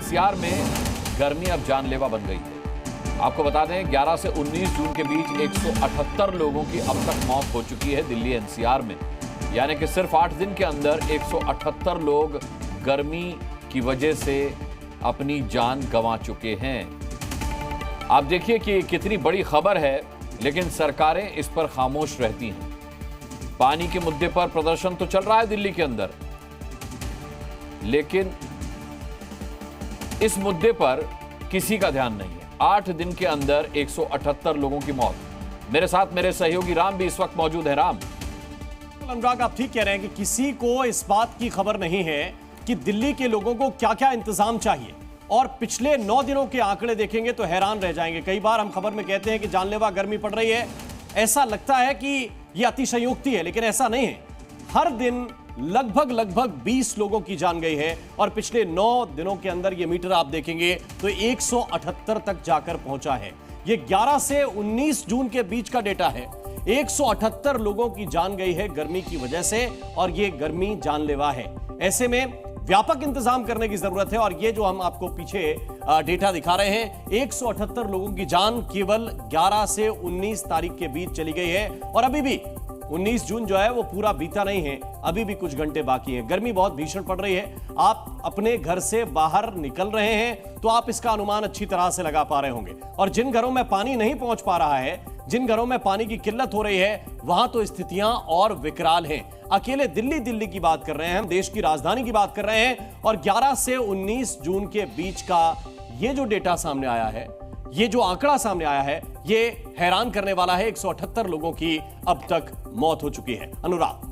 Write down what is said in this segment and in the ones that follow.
NCR में गर्मी अब जानलेवा बन गई है। आपको बता दें 11 से 19 जून के बीच 178 लोगों की अब तक मौत हो चुकी है दिल्ली एनसीआर में, यानी कि सिर्फ 8 दिन के अंदर 178 लोग गर्मी की वजह से अपनी जान गंवा चुके हैं। आप देखिए कि कितनी बड़ी खबर है, लेकिन सरकारें इस पर खामोश रहती हैं। पानी के मुद्दे पर प्रदर्शन तो चल रहा है दिल्ली के अंदर, लेकिन इस मुद्दे पर किसी का ध्यान नहीं है। 8 दिन के अंदर 178 लोगों की मौत। मेरे साथ मेरे सहयोगी राम भी इस वक्त मौजूद है। राम। अनुराग, आप ठीक कह रहे हैं कि किसी को इस बात की खबर नहीं है कि दिल्ली के लोगों को क्या क्या इंतजाम चाहिए। और पिछले 9 दिनों के आंकड़े देखेंगे तो हैरान रह जाएंगे। कई बार हम खबर में कहते हैं कि जानलेवा गर्मी पड़ रही है, ऐसा लगता है कि यह अतिशयोक्ति है, लेकिन ऐसा नहीं है। हर दिन लगभग 20 लोगों की जान गई है और पिछले 9 दिनों के अंदर ये मीटर आप देखेंगे तो 178 तक जाकर पहुंचा है। ये 11 से 19 जून के बीच का डेटा है। 178 लोगों की जान गई है गर्मी की वजह से, और ये गर्मी जानलेवा है। ऐसे में व्यापक इंतजाम करने की जरूरत है। और ये जो हम आपको पीछे डेटा दिखा रहे हैं, 178 लोगों की जान केवल 11 से 19 तारीख के बीच चली गई है। और अभी भी 19 जून जो है वो पूरा बीता नहीं है, अभी भी कुछ घंटे बाकी हैं। गर्मी बहुत भीषण पड़ रही है। आप अपने घर से बाहर निकल रहे हैं तो आप इसका अनुमान अच्छी तरह से लगा पा रहे होंगे। और जिन घरों में पानी नहीं पहुंच पा रहा है, जिन घरों में पानी की किल्लत हो रही है, वहां तो स्थितियां और विकराल हैं। अकेले दिल्ली की बात कर रहे हैं हम, देश की राजधानी की बात कर रहे हैं। और 11 से 19 जून के बीच का ये जो डेटा सामने आया है, ये जो आंकड़ा सामने आया है, ये हैरान करने वाला है। 178 लोगों की अब तक मौत हो चुकी है। अनुराग।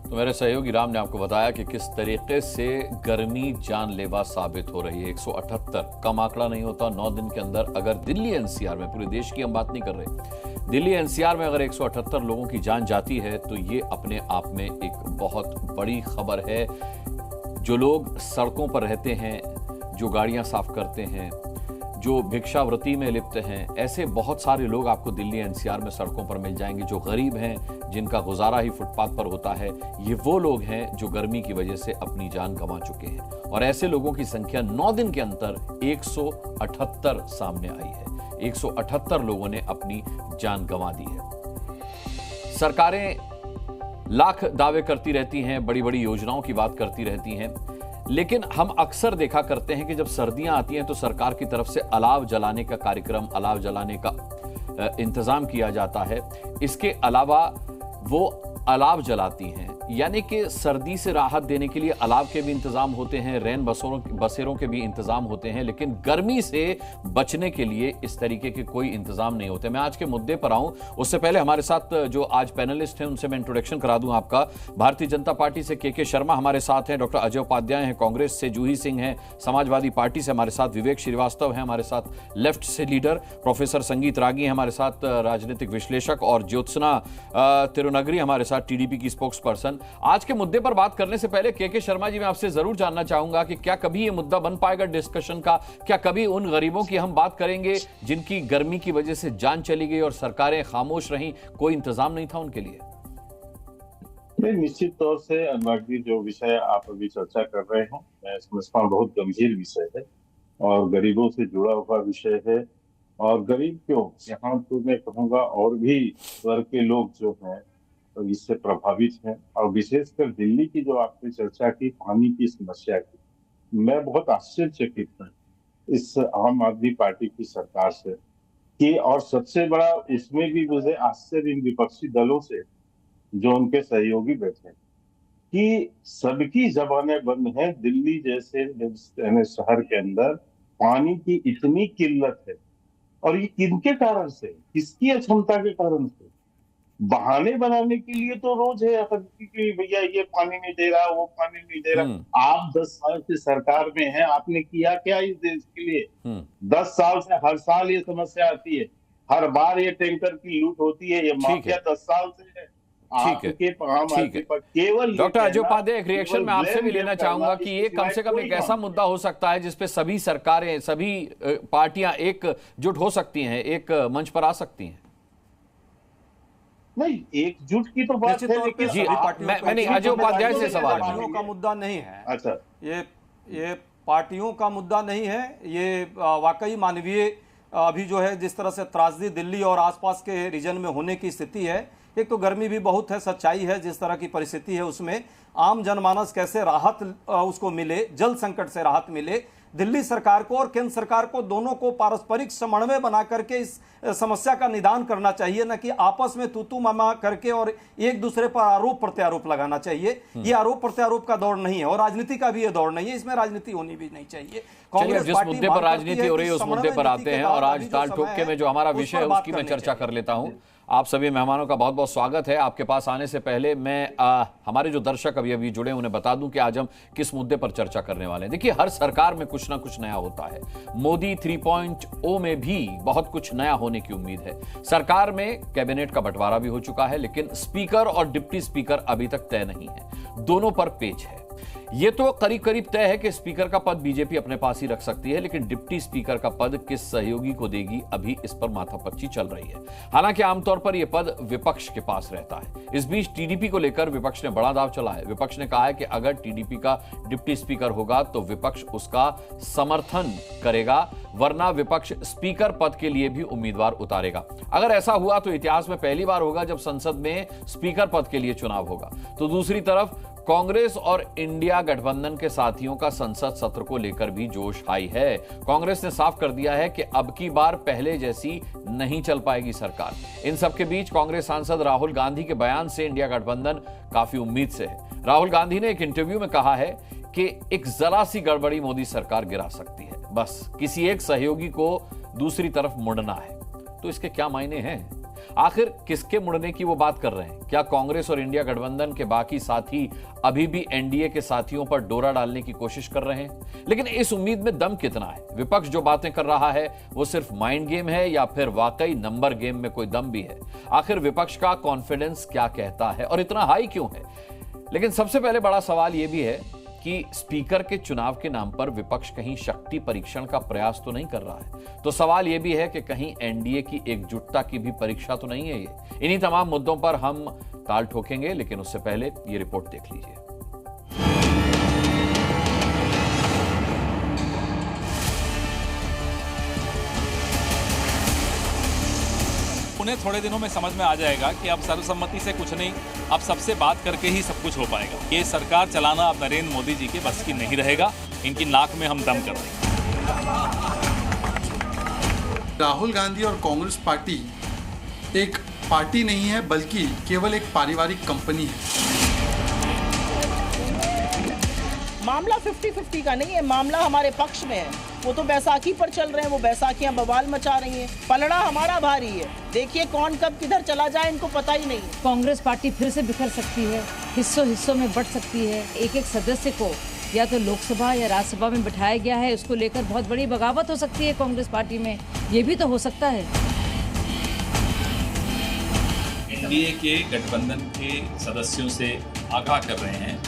तो मेरे सहयोगी राम ने आपको बताया कि किस तरीके से गर्मी जानलेवा साबित हो रही है। 178 कम आंकड़ा नहीं होता। 9 दिन के अंदर अगर दिल्ली एनसीआर में, पूरे देश की हम बात नहीं कर रहे, दिल्ली एनसीआर में अगर 178 लोगों की जान जाती है तो ये अपने आप में एक बहुत बड़ी खबर है। जो लोग सड़कों पर रहते हैं, जो गाड़ियां साफ करते हैं, जो भिक्षावृत्ति में लिप्त हैं, ऐसे बहुत सारे लोग आपको दिल्ली एनसीआर में सड़कों पर मिल जाएंगे। जो गरीब हैं, जिनका गुजारा ही फुटपाथ पर होता है, ये वो लोग हैं जो गर्मी की वजह से अपनी जान गंवा चुके हैं। और ऐसे लोगों की संख्या 9 दिन के अंदर 178 सामने आई है। 178 लोगों ने अपनी जान गंवा दी है। सरकारें लाख दावे करती रहती हैं, बड़ी बड़ी योजनाओं की बात करती रहती हैं, लेकिन हम अक्सर देखा करते हैं कि जब सर्दियां आती हैं तो सरकार की तरफ से अलाव जलाने का कार्यक्रम, अलाव जलाने का इंतजाम किया जाता है। इसके अलावा वो अलाव जलाती हैं, यानी कि सर्दी से राहत देने के लिए अलाव के भी इंतजाम होते हैं, रैन बसेरों के भी इंतजाम होते हैं, लेकिन गर्मी से बचने के लिए इस तरीके के कोई इंतजाम नहीं होते। मैं आज के मुद्दे पर आऊं उससे पहले हमारे साथ जो आज पैनलिस्ट हैं उनसे मैं इंट्रोडक्शन करा दूं आपका। भारतीय जनता पार्टी से के शर्मा हमारे साथ हैं, डॉक्टर अजय उपाध्याय हैं, कांग्रेस से जूही सिंह हैं, समाजवादी पार्टी से हमारे साथ विवेक श्रीवास्तव हैं, हमारे साथ लेफ्ट से लीडर प्रोफेसर संगीत रागी हैं हमारे साथ, राजनीतिक विश्लेषक, और ज्योत्सना तिरुनगरी हमारे साथ टीडीपी की स्पोक्स पर्सन। आज के मुद्दे पर बात करने से पहले के शर्मा जी, मैं आपसे जरूर जानना चाहूंगा कि क्या कभी ये मुद्दा बन पाएगा डिस्कशन का? क्या कभी उन गरीबों की हम बात करेंगे जिनकी गर्मी की वजह से जान चली गई और सरकारें खामोश रहीं, कोई इंतजाम नहीं था उनके लिए? नहीं, निश्चित तौर से अनुराग जी, जो विषय आप अभी चर्चा कर रहे हैं, मैं समझता हूँ बहुत गंभीर विषय है और गरीबों से जुड़ा हुआ विषय है। और गरीब क्यों, यहाँ तो मैं कहूँगा और भी वर्ग के लोग जो हैं तो इससे प्रभावित हैं। और विशेषकर दिल्ली की जो आपने चर्चा की, पानी की समस्या की, मैं बहुत आश्चर्यचकित हूँ इस आम आदमी पार्टी की सरकार से कि, और सबसे बड़ा उसमें भी मुझे आश्चर्य इन विपक्षी दलों से जो उनके सहयोगी बैठे कि सबकी जबानें बंद हैं। दिल्ली जैसे शहर के अंदर पानी की इतनी किल्लत है, और ये किनके कारण से, किसकी अक्षमता के कारण से? बहाने बनाने के लिए तो रोज है कि भैया ये पानी नहीं दे रहा, वो पानी नहीं दे रहा। आप 10 साल से सरकार में हैं, आपने किया क्या इस देश के लिए? 10 साल से हर साल ये समस्या आती है, हर बार ये टैंकर की लूट होती है, ये माफिया 10 साल से है। ठीक है। केवल डॉक्टर अजय उपाध्याय, एक रिएक्शन मैं आपसे भी लेना चाहूंगा कि ये कम से कम एक ऐसा मुद्दा हो सकता है जिसपे सभी सरकारें, सभी पार्टियां एकजुट हो सकती हैं, एक मंच पर आ सकती हैं। नहीं, एकजुट की तो बात है, लेकिन जी, मैंने अजय उपाध्याय से सवाल का मुद्दा नहीं है। अच्छा, ये पार्टियों का मुद्दा नहीं है, ये वाकई मानवीय अभी जो है जिस तरह से त्रासदी दिल्ली और आसपास के रीजन में होने की स्थिति है। एक तो गर्मी भी बहुत है, सच्चाई है, जिस तरह की परिस्थिति है उसमें आम जनमानस कैसे राहत उसको मिले, जल संकट से राहत मिले, दिल्ली सरकार को और केंद्र सरकार को दोनों को पारस्परिक समन्वय बना करके इस समस्या का निदान करना चाहिए, न कि आपस में तू मामा करके और एक दूसरे पर आरोप प्रत्यारोप लगाना चाहिए। ये आरोप प्रत्यारोप का दौर नहीं है और राजनीति का भी ये दौर नहीं है, इसमें राजनीति होनी भी नहीं चाहिए। कांग्रेस जिस मुद्दे पर राजनीति हो रही है उस मुद्दे पर आते हैं और आज ताल ठोक में जो हमारा विषय है उसकी मैं चर्चा कर लेता हूं। आप सभी मेहमानों का बहुत बहुत स्वागत है। आपके पास आने से पहले मैं हमारे जो दर्शक अभी जुड़े उन्हें बता दूं कि आज हम किस मुद्दे पर चर्चा करने वाले हैं। देखिए, हर सरकार में कुछ ना कुछ नया होता है। मोदी 3.0 में भी बहुत कुछ नया होने की उम्मीद है। सरकार में कैबिनेट का बंटवारा भी हो चुका है, लेकिन स्पीकर और डिप्टी स्पीकर अभी तक तय नहीं है, दोनों पर पेच है। ये तो करीब करीब तय है कि स्पीकर का पद बीजेपी अपने पास ही रख सकती है, लेकिन डिप्टी स्पीकर का पद किस सहयोगी को देगी, अभी इस पर माथापच्ची चल रही है। हालांकि आमतौर पर यह पद विपक्ष के पास रहता है। इस बीच टीडीपी को लेकर विपक्ष ने बड़ा दांव चला है। विपक्ष ने कहा है कि अगर टीडीपी का डिप्टी स्पीकर होगा तो विपक्ष उसका समर्थन करेगा, वरना विपक्ष स्पीकर पद के लिए भी उम्मीदवार उतारेगा। अगर ऐसा हुआ तो इतिहास में पहली बार होगा जब संसद में स्पीकर पद के लिए चुनाव होगा। तो दूसरी तरफ कांग्रेस और इंडिया गठबंधन के साथियों का संसद सत्र को लेकर भी जोश हाई है। कांग्रेस ने साफ कर दिया है कि अब की बार पहले जैसी नहीं चल पाएगी सरकार। इन सबके बीच कांग्रेस सांसद राहुल गांधी के बयान से इंडिया गठबंधन काफी उम्मीद से है। राहुल गांधी ने एक इंटरव्यू में कहा है कि एक जरा सी गड़बड़ी मोदी सरकार गिरा सकती है, बस किसी एक सहयोगी को दूसरी तरफ मुड़ना है। तो इसके क्या मायने हैं? आखिर किसके मुड़ने की वो बात कर रहे हैं? क्या कांग्रेस और इंडिया गठबंधन के बाकी साथी अभी भी एनडीए के साथियों पर डोरा डालने की कोशिश कर रहे हैं? लेकिन इस उम्मीद में दम कितना है? विपक्ष जो बातें कर रहा है वो सिर्फ माइंड गेम है या फिर वाकई नंबर गेम में कोई दम भी है? आखिर विपक्ष का कॉन्फिडेंस क्या कहता है और इतना हाई क्यों है? लेकिन सबसे पहले बड़ा सवाल यह भी है कि स्पीकर के चुनाव के नाम पर विपक्ष कहीं शक्ति परीक्षण का प्रयास तो नहीं कर रहा है। तो सवाल यह भी है कि कहीं एनडीए की एकजुटता की भी परीक्षा तो नहीं है ये। इन्हीं तमाम मुद्दों पर हम ताल ठोकेंगे, लेकिन उससे पहले ये रिपोर्ट देख लीजिए। उन्हें थोड़े दिनों में समझ में आ जाएगा कि अब सर्वसम्मति से कुछ नहीं, अब सबसे बात करके ही सब कुछ हो पाएगा। ये सरकार चलाना अब नरेंद्र मोदी जी के बस की नहीं रहेगा। इनकी नाक में हम दम कर देंगे। राहुल गांधी और कांग्रेस पार्टी एक पार्टी नहीं है, बल्कि केवल एक पारिवारिक कंपनी है। मामला 50-50 का नहीं है, मामला हमारे पक्ष में है। वो तो बैसाखी पर चल रहे हैं, वो बैसाखियां बवाल मचा रही हैं। पलड़ा हमारा भारी है। देखिए कौन कब किधर चला जाए इनको पता ही नहीं है। कांग्रेस पार्टी फिर से बिखर सकती है, हिस्सों में बंट सकती है। एक एक सदस्य को या तो लोकसभा या राज्यसभा में बिठाया गया है, उसको लेकर बहुत बड़ी बगावत हो सकती है कांग्रेस पार्टी में। ये भी तो हो सकता है। एनडीए के गठबंधन के सदस्यों से आगाह कर रहे हैं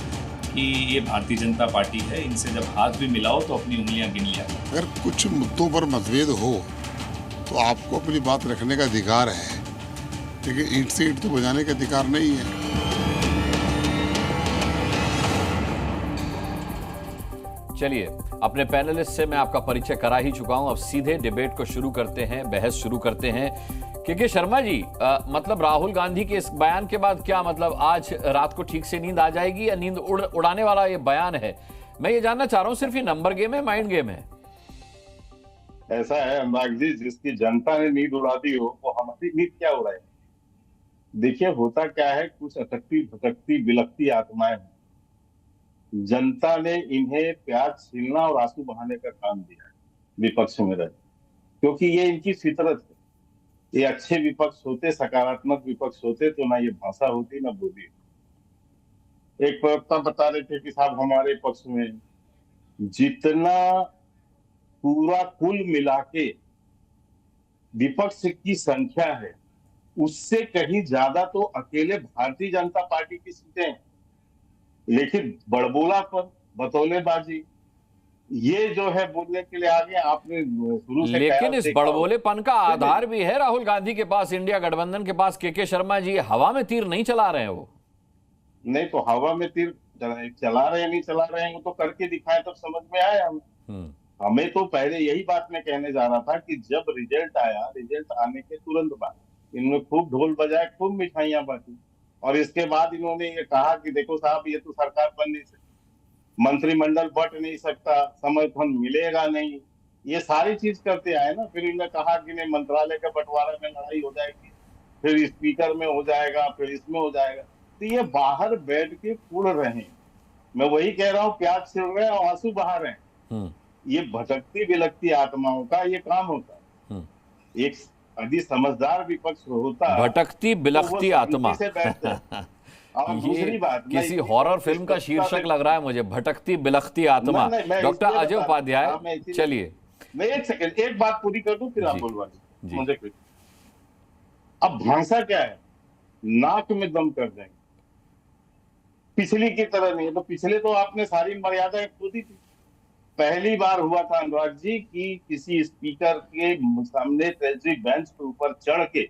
कि ये भारतीय जनता पार्टी है, इनसे जब हाथ भी मिलाओ तो अपनी उंगलियां गिन लिया। अगर कुछ मुद्दों पर मतभेद हो तो आपको अपनी बात रखने का अधिकार है, लेकिन ईंट से ईंट तो बजाने का अधिकार नहीं है। चलिए, अपने पैनलिस्ट से मैं आपका परिचय करा ही चुका हूं। अब सीधे डिबेट को शुरू करते हैं, बहस शुरू करते हैं। क्योंकि शर्मा जी, मतलब राहुल गांधी के इस बयान के बाद क्या मतलब आज रात को ठीक से नींद आ जाएगी या नींद उड़ाने वाला ये बयान है? मैं ये जानना चाह रहा हूं, सिर्फ ये नंबर गेम है, माइंड गेम है? ऐसा है अनुराग जी, जिसकी जनता ने नींद उड़ा दी हो वो हमारी नींद क्या उड़ाए। देखिए होता क्या है, कुछ अटकती भटकती बिलखती आत्माएं हैं। जनता ने इन्हें प्याज छीलना और आंसू बहाने का काम दिया है विपक्ष में रहे, क्योंकि ये इनकी फितरत है। ये अच्छे विपक्ष होते, सकारात्मक विपक्ष होते तो ना ये भाषा होती ना बोली। एक प्रवक्ता बता रहे थे कि साहब हमारे पक्ष में जितना पूरा कुल मिला के विपक्ष की संख्या है उससे कहीं ज्यादा तो अकेले भारतीय जनता पार्टी की सीटें हैं। लेकिन बड़बोलापन, बतौलेबाजी, ये जो है बोलने के लिए आगे आपने शुरू से, लेकिन इस बड़बोलेपन का आधार भी है राहुल गांधी के पास, इंडिया गठबंधन के पास। के शर्मा जी हवा में तीर नहीं चला रहे हैं। वो नहीं तो हवा में तीर चला रहे हैं नहीं चला रहे हैं, वो तो करके दिखाए तब समझ में आया। हमें तो पहले यही बात मैं कहने जा रहा था कि जब रिजल्ट आया, रिजल्ट आने के तुरंत बाद इन्होंने खूब ढोल बजाए, खूब मिठाइयां बांटी, और इसके बाद इन्होंने ये कहा कि देखो साहब, ये तो सरकार बन नहीं सकती, मंत्रिमंडल बंट नहीं सकता, समर्थन मिलेगा नहीं, ये सारी चीज करते आए ना। फिर इन्होंने कहा कि नहीं, मंत्रालय का बंटवारा में लड़ाई हो जाएगी, फिर स्पीकर में हो जाएगा, फिर इसमें हो जाएगा। तो ये बाहर बैठ के कुड़ रहे हैं। मैं वही कह रहा हूँ, प्याज छिड़ रहे हैं और आंसू बहा रहे हैं। ये भटकती बिलकती आत्माओं का ये काम होता है। एक यदि समझदार विपक्ष होता, भटकती बिलखती आत्मा से बैठते। और दूसरी बात, किसी हॉरर फिल्म का शीर्षक लग रहा है मुझे, भटकती बिलखती आत्मा। डॉक्टर अजय उपाध्याय, चलिए मैं एक सेकंड, एक बात पूरी कर दूं, फिर आप बोलवा मुझे। अब भाषा क्या है, नाक में दम कर देंगे, पिछली की तरह नहीं है। तो पिछले तो आपने सारी मर्यादा खो दी थी। पहली बार हुआ था अनुराग जी कि किसी स्पीकर के सामने ट्रेजरी बेंच के ऊपर चढ़ के,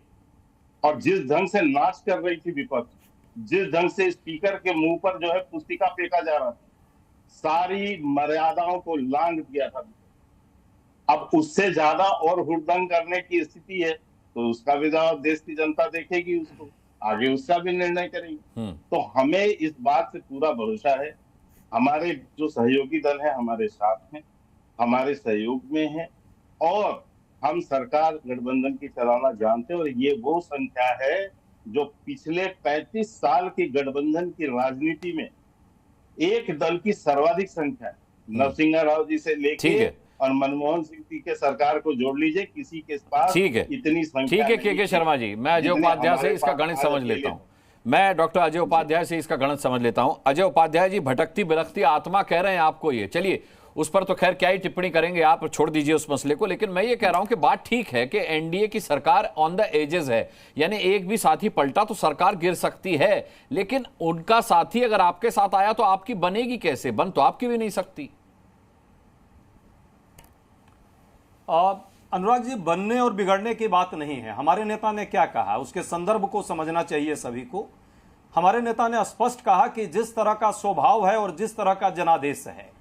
और जिस ढंग से नाच कर रही थी विपक्ष, जिस ढंग से स्पीकर के मुंह पर जो है पुस्तिका फेंका जा रहा था, सारी मर्यादाओं को लांघ दिया था। अब उससे ज्यादा और हुड़दंग करने की स्थिति है तो उसका भी जवाब देश की जनता देखेगी, उसको आगे उसका भी निर्णय करेगी। तो हमें इस बात से पूरा भरोसा है, हमारे जो सहयोगी दल है हमारे साथ हैं, हमारे सहयोग में है, और हम सरकार गठबंधन की चलाना जानते हैं। और ये वो संख्या है जो पिछले 35 साल की गठबंधन की राजनीति में एक दल की सर्वाधिक संख्या है। नरसिंह राव जी से लेके और मनमोहन सिंह जी के सरकार को जोड़ लीजिए, किसी के पास इतनी संख्या। ठीक है के शर्मा जी, मैं अजय उपाध्याय से इसका गणित समझ लेता हूँ। मैं डॉक्टर अजय उपाध्याय से इसका गणित समझ लेता हूं। अजय उपाध्याय जी, भटकती बिलखती आत्मा कह रहे हैं आपको, ये चलिए उस पर तो खैर क्या ही टिप्पणी करेंगे, आप छोड़ दीजिए उस मसले को। लेकिन मैं ये कह रहा हूं कि बात ठीक है कि एनडीए की सरकार ऑन द एजेस है, यानी एक भी साथी पलटा तो सरकार गिर सकती है, लेकिन उनका साथी अगर आपके साथ आया तो आपकी बनेगी कैसे? बन तो आपकी भी नहीं सकती। अनुराग जी, बनने और बिगड़ने की बात नहीं है। हमारे नेता ने क्या कहा उसके संदर्भ को समझना चाहिए सभी को। हमारे नेता ने स्पष्ट कहा कि जिस तरह का स्वभाव है और जिस तरह का जनादेश है,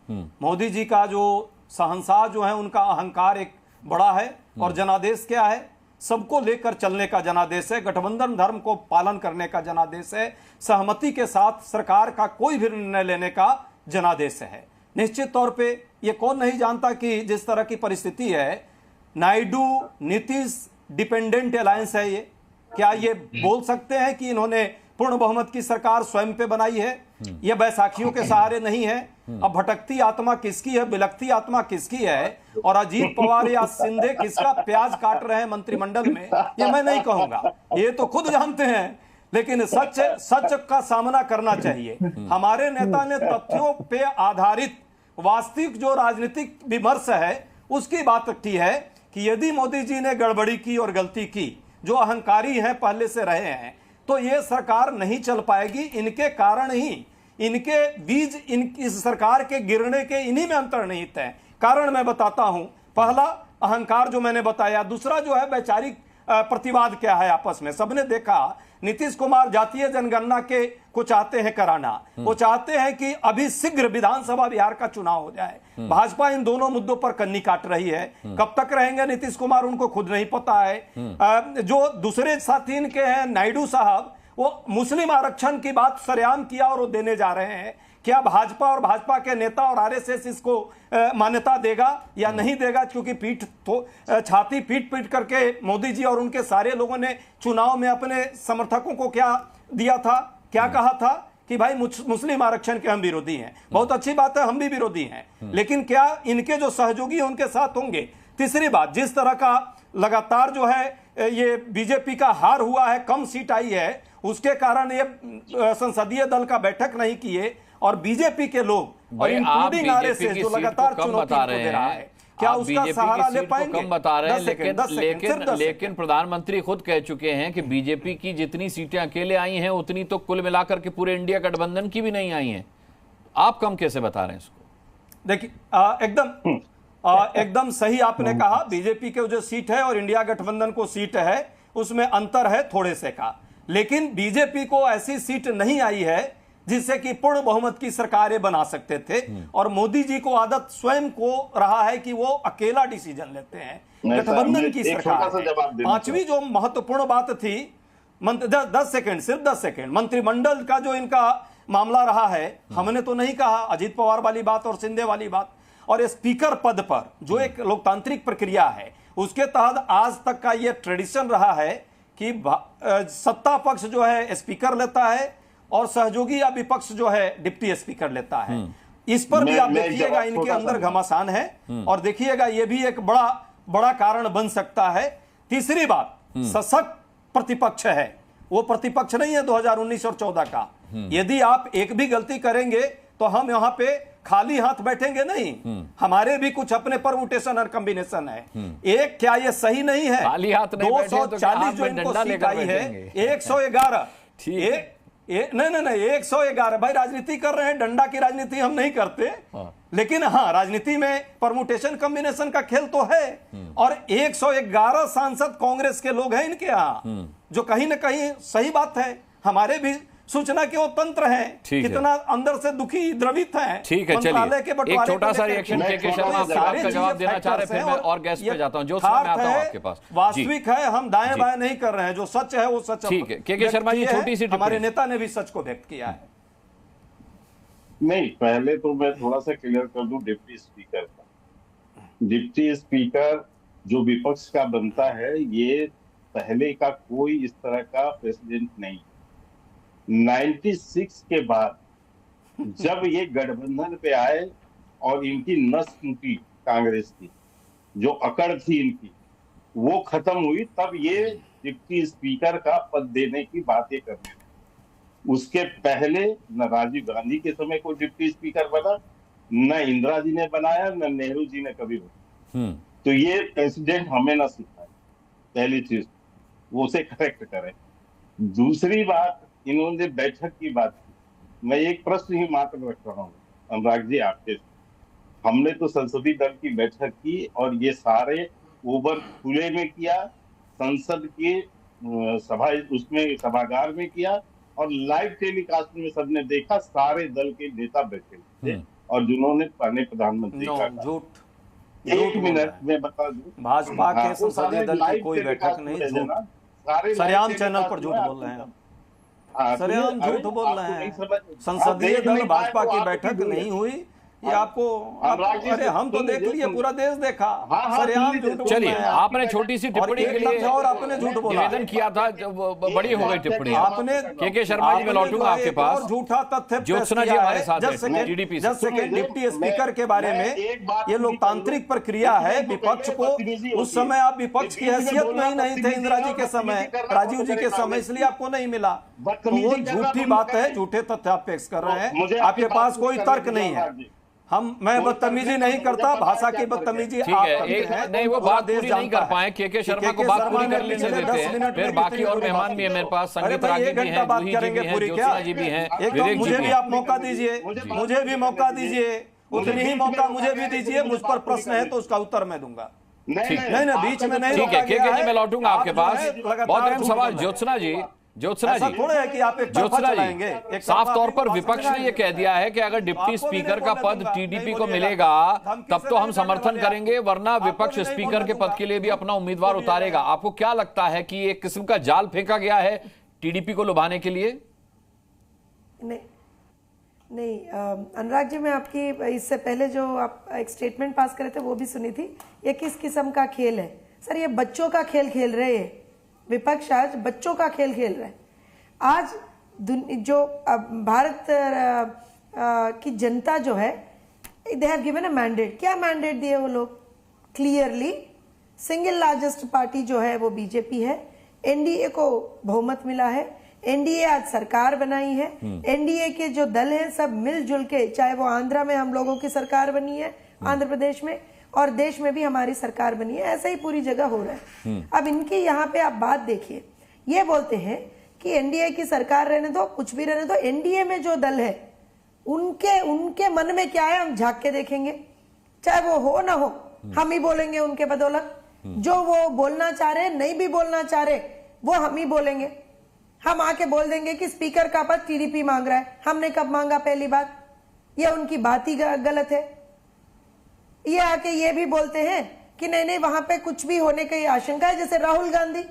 मोदी जी का जो शहंशाह जो है उनका अहंकार एक बड़ा है, और जनादेश क्या है? सबको लेकर चलने का जनादेश है, गठबंधन धर्म को पालन करने का जनादेश है, सहमति के साथ सरकार का कोई भी निर्णय लेने का जनादेश है। निश्चित तौर पे ये कौन नहीं जानता कि जिस तरह की परिस्थिति है, नायडू नीतीश डिपेंडेंट अलायंस है ये। क्या ये बोल सकते हैं कि इन्होंने पूर्ण बहुमत की सरकार स्वयं पे बनाई है? ये बैसाखियों के सहारे नहीं है। अब भटकती आत्मा किसकी है, बिलखती आत्मा किसकी है, और अजीत पवार या शिंदे किसका प्याज काट रहे हैं मंत्रिमंडल में, ये मैं नहीं कहूंगा, ये तो खुद जानते हैं। लेकिन सच का सामना करना चाहिए। हमारे नेता ने तथ्यों पे आधारित वास्तविक जो राजनीतिक विमर्श है उसकी बात रखी है कि यदि मोदी जी ने गड़बड़ी की और गलती की, जो अहंकारी हैं पहले से रहे हैं, तो ये सरकार नहीं चल पाएगी। इनके कारण ही, इनके बीज इस सरकार के गिरने के इन्हीं में अंतर्निहित है। कारण मैं बताता हूं। पहला अहंकार जो मैंने बताया, दूसरा जो है वैचारिक प्रतिवाद क्या है आपस में। सबने देखा नीतीश कुमार जातीय जनगणना के को चाहते हैं कराना, वो चाहते हैं कि अभी शीघ्र विधानसभा बिहार का चुनाव हो जाए। भाजपा इन दोनों मुद्दों पर कन्नी काट रही है। कब तक रहेंगे नीतीश कुमार उनको खुद नहीं पता है। जो दूसरे साथी इनके हैं नायडू साहब, वो मुस्लिम आरक्षण की बात सरेआम किया और वो देने जा रहे हैं। क्या भाजपा और भाजपा के नेता और आरएसएस इसको मान्यता देगा या नहीं देगा? क्योंकि छाती पीट करके मोदी जी और उनके सारे लोगों ने चुनाव में अपने समर्थकों को क्या दिया था, क्या कहा था कि भाई मुस्लिम आरक्षण के हम विरोधी हैं। बहुत अच्छी बात है, हम भी विरोधी हैं, लेकिन क्या इनके जो सहयोगी हैं उनके साथ होंगे? तीसरी बात, जिस तरह का लगातार जो है ये बीजेपी का हार हुआ है, कम सीट आई है, उसके कारण ये संसदीय दल का बैठक नहीं किए, और बीजेपी के लोग और इंक्लूडिंग आरएसएस जो लगातार चुनौती दे रहा है, क्या उसका सहारा ले पाएंगे? कम बता रहे हैं, लेकिन प्रधानमंत्री खुद कह चुके हैं कि बीजेपी की जितनी सीटें अकेले आई हैं उतनी तो कुल मिलाकर के पूरे इंडिया गठबंधन की भी नहीं आई हैं। आप कम कैसे बता रहे हैं इसको? देखिए, एकदम सही आपने कहा। बीजेपी के जो सीट है और इंडिया गठबंधन को सीट है उसमें अंतर है थोड़े से का, लेकिन बीजेपी को ऐसी सीट नहीं आई है जिससे कि पूर्ण बहुमत की सरकारें बना सकते थे। और मोदी जी को आदत स्वयं को रहा है कि वो अकेला डिसीजन लेते हैं, गठबंधन की सरकार है। पांचवी जो महत्वपूर्ण बात थी, 10 सेकंड, सिर्फ 10 सेकंड, मंत्रिमंडल का जो इनका मामला रहा है, हमने तो नहीं कहा अजीत पवार वाली बात और शिंदे वाली बात, और स्पीकर पद पर जो एक लोकतांत्रिक प्रक्रिया है उसके तहत आज तक का ये ट्रेडिशन रहा है कि सत्ता पक्ष जो है स्पीकर लेता है और सहयोगी या विपक्ष जो है डिप्टी स्पीकर लेता है। इस पर भी आप देखिएगा इनके अंदर घमासान है, और देखिएगा ये भी एक बड़ा कारण बन सकता है। तीसरी बात, सशक्त प्रतिपक्ष है, वो प्रतिपक्ष नहीं है 2019 और 14 का। यदि आप एक भी गलती करेंगे तो हम यहाँ पे खाली हाथ बैठेंगे नहीं, हमारे भी कुछ अपने परमुटेशन और कॉम्बिनेशन है। एक, क्या ये सही नहीं है? खाली हाथ नहीं 240 जो इनको सीट आई है, 111 नहीं 111। भाई राजनीति कर रहे हैं, डंडा की राजनीति हम नहीं करते, लेकिन हाँ राजनीति में परमुटेशन कॉम्बिनेशन का खेल तो है। और 111 सांसद कांग्रेस के लोग हैं इनके यहाँ, जो कहीं ना कहीं सही बात है। हमारे भी सूचना के वो तंत्र हैं, कितना अंदर से दुखी द्रवित हैं। ठीक है, चलिए एक छोटा सा रिएक्शन के शर्मा आपका जवाब देना चाह रहे, फिर मैं और गेस्ट पे जाता हूं। जो मैं आता हूं आपके पास, वास्तविक है, हम दाएं बाएं नहीं कर रहे हैं, जो सच है वो सच है। ठीक है, के शर्मा जी छोटी सी हमारे नेता ने भी सच को व्यक्त किया है। नहीं, पहले तो मैं थोड़ा सा क्लियर कर दूं डिप्टी स्पीकर का। डिप्टी स्पीकर जो विपक्ष का बनता है, ये पहले का कोई इस तरह का प्रेसिडेंट नहीं। 96 के बाद जब ये गठबंधन पे आए और इनकी नस टूटी, कांग्रेस की जो अकड़ थी इनकी वो खत्म हुई, तब ये डिप्टी स्पीकर का पद देने की बातें करने लगे। उसके पहले न राजीव गांधी के समय कोई डिप्टी स्पीकर बना, न इंदिरा जी ने बनाया, न नेहरू जी ने कभी बनाया। तो ये प्रेसिडेंट हमें ना सिखाए, पहली चीज वो उसे करेक्ट करें। दूसरी बात, इन्होंने बैठक की बात की, मैं एक प्रश्न ही मात्र रख रहा हूँ अनुराग जी आपके। हमने तो संसदीय दल की बैठक की और ये सारे ओवर खुले में किया, संसद के उसमें सभागार में किया, और लाइव टेलीकास्ट में सबने देखा, सारे दल के नेता बैठे थे और जिन्होंने प्रधानमंत्री का झूठ। एक मिनट में बता दूं, भाजपा के संसदीय दल की कोई बैठक नहीं, झूठ। सरेआम चैनल पर झूठ बोल रहे हैं, सरेआम झूठ बोल रहे हैं। संसदीय दल भाजपा की बैठक नहीं हुई, ये आपको अरे हम तो देख लिए, पूरा देश देखा, सरेआम झूठ। चलिए, आपने छोटी सी टिप्पणी के लिए और आपने झूठ बोला, निवेदन किया था, बड़ी हो गई टिप्पणी। आपने के शर्मा जी, मैं लौटूंगा आपके पास। और झूठा तथ्य ज्योत्सना जी हमारे साथ हैं, टीडीपी से। डिप्टी स्पीकर के बारे में, ये लोकतांत्रिक प्रक्रिया है। विपक्ष को उस समय आप विपक्ष की हैसियत में ही नहीं थे, इंदिरा जी के समय, राजीव जी के समय, इसलिए आपको नहीं मिला। तो वो झूठी बात है, झूठे तथ्य आप पेश कर रहे हैं, आपके पास कोई तर्क नहीं है। मैं बदतमीजी नहीं करता, भाषा की बदतमीजी आप करते हैं। नहीं, वो बात पूरी नहीं कर पाए। के शर्मा को बात पूरी कर लेने देते हैं, फिर बाकी और मेहमान भी है मेरे पास, संगीत रागी भी हैं, जूही जी भी हैं, ज्योत्सना जी भी हैं, विवेक जी मुझे भी आप मौका दीजिए, मुझे भी मौका दीजिए, उतनी ही मौका मुझे भी दीजिए। मुझ पर प्रश्न है तो उसका उत्तर मैं दूंगा। नहीं, बीच में नहीं। ठीक है, के जी मैं लौटूंगा आपके पास। बहुत अहम सवाल, ज्योत्सना जी, ज्योत्सना जी, थोड़ा है कि आप एक ज्योत्सना जी, साफ तौर पर विपक्ष ने यह कह दिया है कि अगर डिप्टी स्पीकर का पद टीडीपी को मिलेगा तब तो हम समर्थन करेंगे, वरना विपक्ष स्पीकर के पद के लिए भी अपना उम्मीदवार उतारेगा। आपको क्या लगता है कि एक किस्म का जाल फेंका गया है टीडीपी को लुभाने के लिए? नहीं अनुराग जी, मैं आपकी इससे पहले जो आप एक स्टेटमेंट पास करे थे वो भी सुनी थी। ये किस किस्म का खेल है सर? ये बच्चों का खेल खेल रहे हैं विपक्ष, आज बच्चों का खेल खेल रहे हैं। आज जो भारत की जनता जो है, they have given a mandate. क्या मैंडेट दिए वो लोग? क्लियरली सिंगल लार्जेस्ट पार्टी जो है वो बीजेपी है, एनडीए को बहुमत मिला है, एनडीए आज सरकार बनाई है। एनडीए के जो दल हैं सब मिलजुल के, चाहे वो आंध्रा में हम लोगों की सरकार बनी है, आंध्र प्रदेश में, और देश में भी हमारी सरकार बनी है, ऐसा ही पूरी जगह हो रहा है। अब इनकी यहाँ पे आप बात देखिए, ये बोलते हैं कि एनडीए की सरकार रहने दो, कुछ भी रहने दो, एनडीए में जो दल है उनके मन में क्या है हम झांक के देखेंगे, चाहे वो हो ना हो, हम ही बोलेंगे उनके बदौलत। जो वो बोलना चाह रहे, नहीं भी बोलना चाह रहे, वो हम ही बोलेंगे। हम आके बोल देंगे कि स्पीकर का पद टीडीपी मांग रहा है। हमने कब मांगा? पहली बात ये उनकी बात ही गलत है। ये आके ये भी बोलते हैं कि नहीं नहीं वहां पे कुछ भी होने की आशंका है। जैसे राहुल गांधी,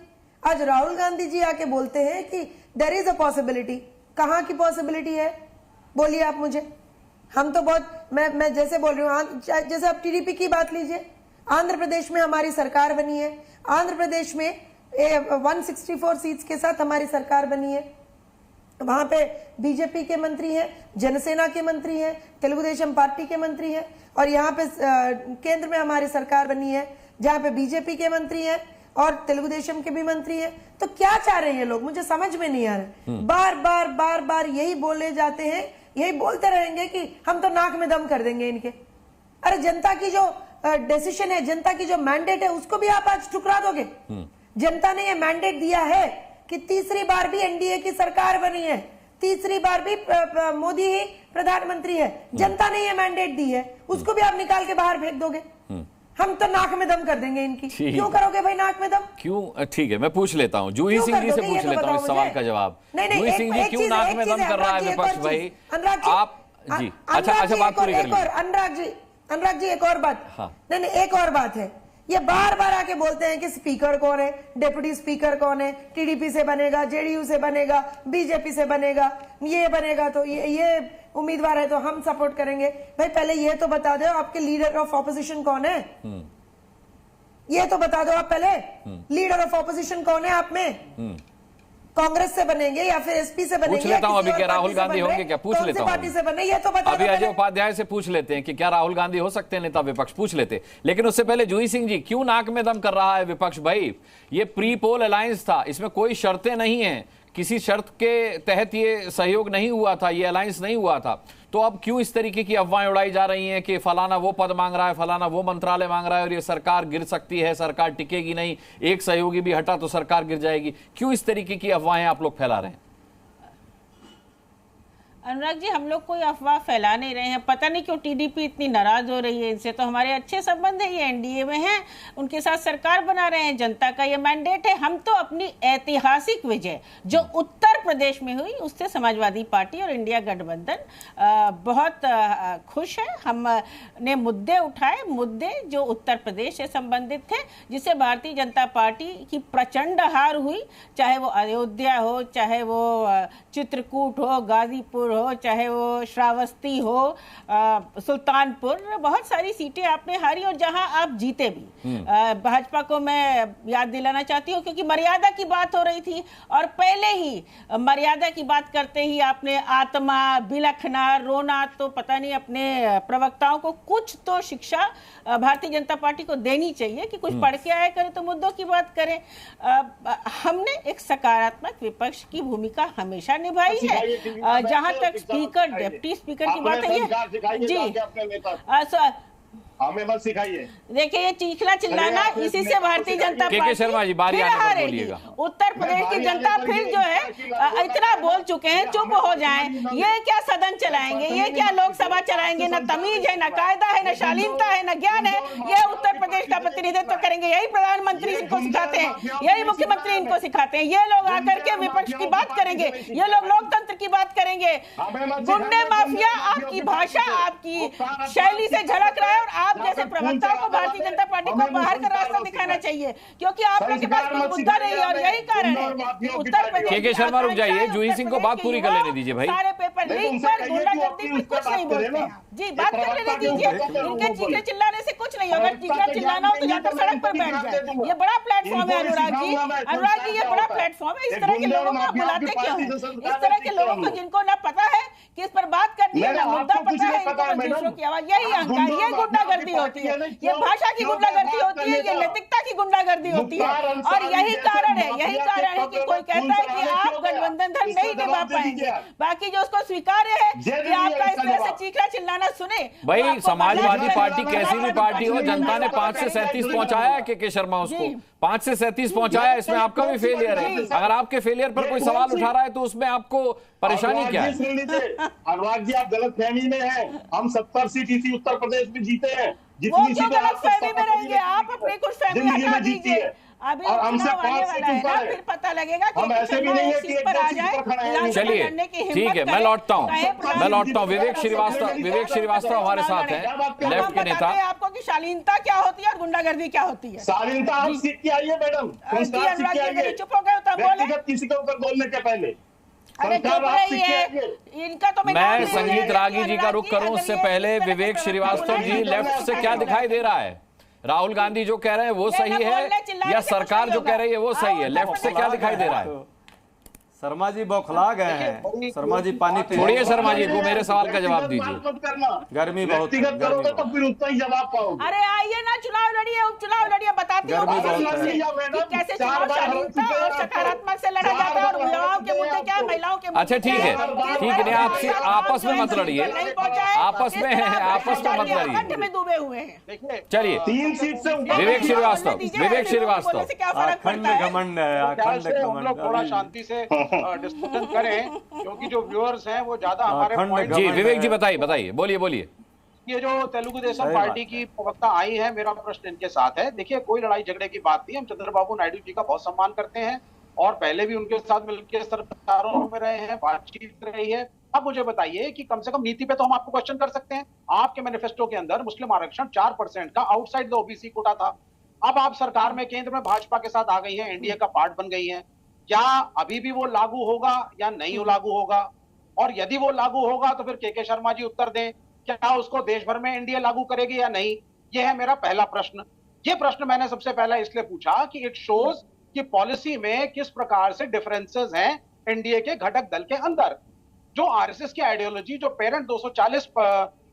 आज राहुल गांधी जी आके बोलते हैं कि देयर इज अ पॉसिबिलिटी। कहां की पॉसिबिलिटी है बोलिए आप मुझे। हम तो बहुत मैं जैसे बोल रही हूँ, जैसे आप टीडीपी की बात लीजिए, आंध्र प्रदेश में हमारी सरकार बनी है। आंध्र प्रदेश में 164 सीट्स के साथ हमारी सरकार बनी है। वहां पे बीजेपी के मंत्री हैं, जनसेना के मंत्री हैं, तेलुगु देशम पार्टी के मंत्री हैं, और यहाँ पे केंद्र में हमारी सरकार बनी है जहां पे बीजेपी के मंत्री हैं और तेलुगु देशम के भी मंत्री हैं। तो क्या चाह रहे हैं ये लोग, मुझे समझ में नहीं आ रहा। बार बार बार बार यही बोले जाते हैं, यही बोलते रहेंगे कि हम तो नाक में दम कर देंगे इनके। अरे जनता की जो डिसीजन है, जनता की जो मैंडेट है, उसको भी आप आज ठुकरा दोगे। जनता ने ये मैंडेट दिया है कि तीसरी बार भी एनडीए की सरकार बनी है, तीसरी बार भी मोदी ही प्रधानमंत्री है। जनता ने ये मैंडेट दी है, उसको भी आप निकाल के बाहर फेंक दोगे। हम तो नाक में दम कर देंगे इनकी। क्यों करोगे भाई नाक में दम? क्यों? ठीक है, मैं पूछ लेता हूँ, जूही सिंह जी से पूछ लेता हूँ इस सवाल का जवाब। जूही सिंह जी, क्यों नाक में दम कर रहा है विपक्ष भाई? आप जी, अच्छा बात पूरी कर लीजिए। अनुराग जी एक और बात, नहीं एक और बात है। ये बार बार आके बोलते हैं कि स्पीकर कौन है, डेप्यूटी स्पीकर कौन है, टीडीपी से बनेगा, जेडीयू से बनेगा, बीजेपी से बनेगा, ये बनेगा तो ये उम्मीदवार है तो हम सपोर्ट करेंगे। भाई पहले ये तो बता दो आपके लीडर ऑफ ऑपोजिशन कौन है, ये तो बता दो आप पहले। लीडर ऑफ ऑपोजिशन कौन है आप में? कांग्रेस से बनेंगे या फिर एसपी से बनेंगे? पूछ लेता हूं अभी, क्या राहुल गांधी होंगे क्या? पूछ लेता हूं पार्टी से बने, ये तो बता अभी अजय उपाध्याय से पूछ लेते हैं कि क्या राहुल गांधी हो सकते हैं नेता विपक्ष, पूछ लेते। लेकिन उससे पहले जूही सिंह जी, क्यों नाक में दम कर रहा है विपक्ष भाई? ये प्री पोल अलायंस था, इसमें कोई शर्तें नहीं है, किसी शर्त के तहत ये सहयोग नहीं हुआ था, ये अलायंस नहीं हुआ था। तो अब क्यों इस तरीके की अफवाहें उड़ाई जा रही हैं कि फलाना वो पद मांग रहा है, फलाना वो मंत्रालय मांग रहा है और ये सरकार गिर सकती है, सरकार टिकेगी नहीं, एक सहयोगी भी हटा तो सरकार गिर जाएगी? क्यों इस तरीके की अफवाहें आप लोग फैला रहे हैं? अनुराग जी, हम लोग कोई अफवाह फैला नहीं रहे हैं। पता नहीं क्यों टीडीपी इतनी नाराज हो रही है इनसे। तो हमारे अच्छे संबंध है, ये एनडीए में हैं, उनके साथ सरकार बना रहे हैं, जनता का ये मैंडेट है। हम तो अपनी ऐतिहासिक विजय जो उत्तर प्रदेश में हुई उससे समाजवादी पार्टी और इंडिया गठबंधन बहुत खुश है। हमने मुद्दे उठाए, मुद्दे जो उत्तर प्रदेश से संबंधित थे, जिससे भारतीय जनता पार्टी की प्रचंड हार हुई, चाहे वो अयोध्या हो, चाहे वो चित्रकूट हो, गाजीपुर हो, चाहे वो श्रावस्ती हो, सुल्तानपुर, बहुत सारी सीटें आपने हारी और जहां आप जीते भी। भाजपा को मैं याद दिलाना चाहती हूं क्योंकि मर्यादा की बात हो रही थी और पहले ही मर्यादा की बात करते ही आपने आत्मा, बिलखना, रोना, तो पता नहीं अपने प्रवक्ताओं को कुछ तो शिक्षा भारतीय जनता पार्टी को देनी चाहिए कि कुछ पढ़ के आया करें तो मुद्दों की बात करें। हमने एक सकारात्मक विपक्ष की भूमिका हमेशा निभाई है। जहां तक स्पीकर, डिप्टी स्पीकर की बात है, ये जी हमें मत सिखाइए। देखिए ये चीखना चिल्लाना, इसी से भारतीय जनता पार्टी शर्मा जी बारी आने पर बोलिएगा। उत्तर प्रदेश की जनता फिर जो है इतना बोल चुके हैं, चुप हो जाएं। ये क्या सदन चलाएंगे, ये क्या लोकसभा चलाएंगे? न तमीज है, न कायदा है, न शालीनता है, न ज्ञान है। ये उत्तर प्रदेश का प्रतिनिधित्व करेंगे, यही प्रधानमंत्री इनको सिखाते हैं, यही मुख्यमंत्री इनको सिखाते हैं। ये लोग आकर के विपक्ष की बात करेंगे, ये लोग लोकतंत्र की बात करेंगे। गुंडे माफिया आपकी भाषा, आपकी शैली से झलक रहा है और आप जैसे प्रवक्ताओं को भारतीय जनता पार्टी को बाहर का रास्ता दिखाना चाहिए क्योंकि आप लोगों के पास कोई मुद्दा नहीं है और यही कारण है कि उत्तर प्रदेश के शर्मा रुक जाइए, जूही सिंह को बात पूरी कर लेने दीजिए भाई। सारे पेपर लीक पर गुंडागर्दी पर कुछ नहीं बोलते हैं जी, बात कर लेने दीजिए। इनके चीखने चिल्लाने से कुछ नहीं होगा। चीखना चिल्लाना हो तो जाकर सड़क पर बैठ जाए। ये बड़ा प्लेटफॉर्म है अनुराग जी, अनुराग जी ये बड़ा प्लेटफॉर्म है। इस तरह के लोगों को बुलाते क्यों हैं? इस तरह के लोगों को जिनको ना पता है कि इस पर बात करनी है, ना मुद्दा पता है, इनको दूसरों की आवाज, यही अहंकार, ये गुंडागर्दी होती है, ये भाषा की गुंडागर्दी होती है, ये नैतिकता की गुंडागर्दी होती है। और यही कारण है कि कोई कहता है कि आप गठबंधन धर्म नहीं निभा पाएंगे, बाकी जो उसको स्वीकार्य है कि आपका इस तरह से चीखना चिल्लाना सुने। भाई समाजवादी पार्टी कैसी भी पार्टी हो, जनता ने 5 से 37 पहुंचाया है के शर्मा उसको 5 से 37 पहुंचाया, इसमें आपका भी फेलियर है। अगर आपके फेलियर पर कोई सवाल उठा रहा है तो उसमें आपको परेशानी क्या है? अनुराग जी आप गलत फहमी में हैं। हम 70 सीट इसी उत्तर प्रदेश में जीते हैं। वो क्यों गलत फहमी में रहेंगे? आप अपनी कुछ फहमी हटा दीजिए। अभी और हमसे चुनाव आने 5 वाला है ना, फिर पता लगेगा कि हम ऐसे भी शर्मा नहीं है इस कि चीज एक पर दो आ चीज जाए, पर खड़ा है। विधानसभा चलिए लड़ने की हिम्मत ठीक है, मैं करे, लौटता हूँ चाहे विवेक श्रीवास्तव हमारे साथ हैं, लेफ्ट के नेता। आपको कि शालीनता क्या होती है और गुंडागर्दी क्या होती है। शालीनता आप सीख के आइए मैडम, संस्कार सीख के आइए, चुप हो गए तो बोले। व्यक्तिगत किसी के ऊपर बोलने के पहले अरे चुप रही है, इनका तो मैं संगीत रागी जी का रुख करूं उससे पहले विवेक श्रीवास्तव जी, लेफ्ट से क्या दिखाई दे रहा है? राहुल गांधी जो कह रहे हैं वो सही है या सरकार जो कह रही है वो सही है? लेफ्ट से क्या दिखाई दे रहा है? शर्मा जी बौखला गए हैं। शर्मा जी पानी छोड़िए, शर्मा जी को मेरे सवाल का जवाब दीजिए। गर्मी बहुत है, करोगे तो फिर उतना ही जवाब पाओगे। अरे आइए ना, चुनाव लड़िए, उपचुनाव लड़िए, बताती हूँ कि कैसे चुनाव शालीनता और सकारात्मक से लड़ा जाता है और युवाओं के मुद्दे क्या है, महिलाओं के मुद्दे। अच्छा ठीक है, ठीक है, आपसे आपस में मत लड़िए, आपस में में डूबे हुए हैं। चलिए 3 सीट से विवेक श्रीवास्तव अखंड घमंड है, अखंड घमंड। थोड़ा शांति से डिस्कशन करें, क्योंकि जो व्यूअर्स हैं वो ज्यादा हमारे पॉइंट। जी विवेक जी बताइए, बोलिए। ये जो तेलुगु देशम पार्टी की प्रवक्ता आई है, मेरा प्रश्न इनके साथ है। देखिए, कोई लड़ाई झगड़े की बात नहीं, हम चंद्रबाबू नायडू जी का बहुत सम्मान करते हैं और पहले भी उनके साथ मिलकर सरकारों में रहे हैं, बातचीत रही है। अब मुझे बताइए कि कम से कम नीति पे तो हम आपको क्वेश्चन कर सकते हैं। आपके मैनिफेस्टो के अंदर मुस्लिम आरक्षण 4% का आउटसाइड द ओबीसी कोटा था। अब आप सरकार में, केंद्र में भाजपा के साथ आ गई है, एनडीए का पार्ट बन गई है। क्या अभी भी वो लागू होगा या नहीं लागू होगा? और यदि वो लागू होगा तो फिर के शर्मा जी उत्तर दें, क्या उसको देश भर में एनडीए लागू करेगी या नहीं? ये है मेरा पहला प्रश्न। ये प्रश्न मैंने सबसे पहले इसलिए पूछा कि इट शोज कि पॉलिसी में किस प्रकार से डिफरेंसेस हैं एनडीए के घटक दल के अंदर। जो आरएसएस की आइडियोलॉजी, जो पेरेंट 240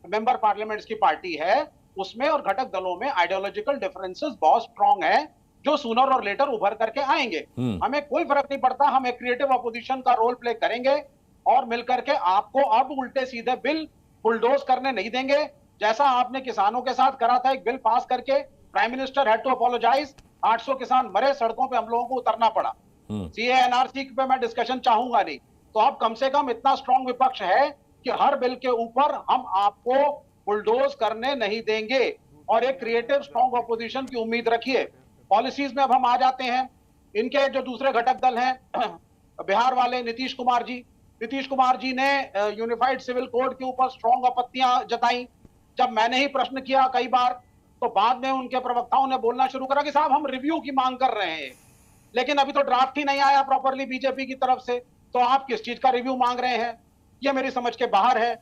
मेंबर पार्लियामेंट्स की पार्टी है, उसमें और घटक दलों में आइडियोलॉजिकल डिफरेंसेस बहुत स्ट्रॉन्ग है, जो सूनर और लेटर उभर करके आएंगे। हमें कोई फर्क नहीं पड़ता, हम एक क्रिएटिव अपोजिशन का रोल प्ले करेंगे और मिलकर के आपको अब उल्टे सीधे बिल बुलडोज करने नहीं देंगे। जैसा आपने किसानों के साथ करा था, एक बिल पास करके prime minister had to apologize, 800 किसान मरे, सड़कों पे हम लोगों को उतरना पड़ा। सीए एनआरसी पे मैं डिस्कशन चाहूंगा नहीं। तो अब कम से कम इतना स्ट्रॉन्ग विपक्ष है कि हर बिल के ऊपर हम आपको बुलडोज करने नहीं देंगे और एक क्रिएटिव स्ट्रॉन्ग अपोजिशन की उम्मीद रखिए। पॉलिसीज में अब हम आ जाते हैं। इनके जो दूसरे घटक दल हैं, बिहार वाले नीतीश कुमार जी ने यूनिफाइड सिविल कोड के ऊपर स्ट्रॉन्ग आपत्तियां जताई। जब मैंने ही प्रश्न किया कई बार, तो बाद में उनके प्रवक्ताओं ने बोलना शुरू करा कि साहब हम रिव्यू की मांग कर रहे हैं, लेकिन अभी तो ड्राफ्ट ही नहीं आया प्रॉपरली बीजेपी की तरफ से, तो आप किस चीज का रिव्यू मांग रहे हैं? ये मेरी समझ के बाहर है।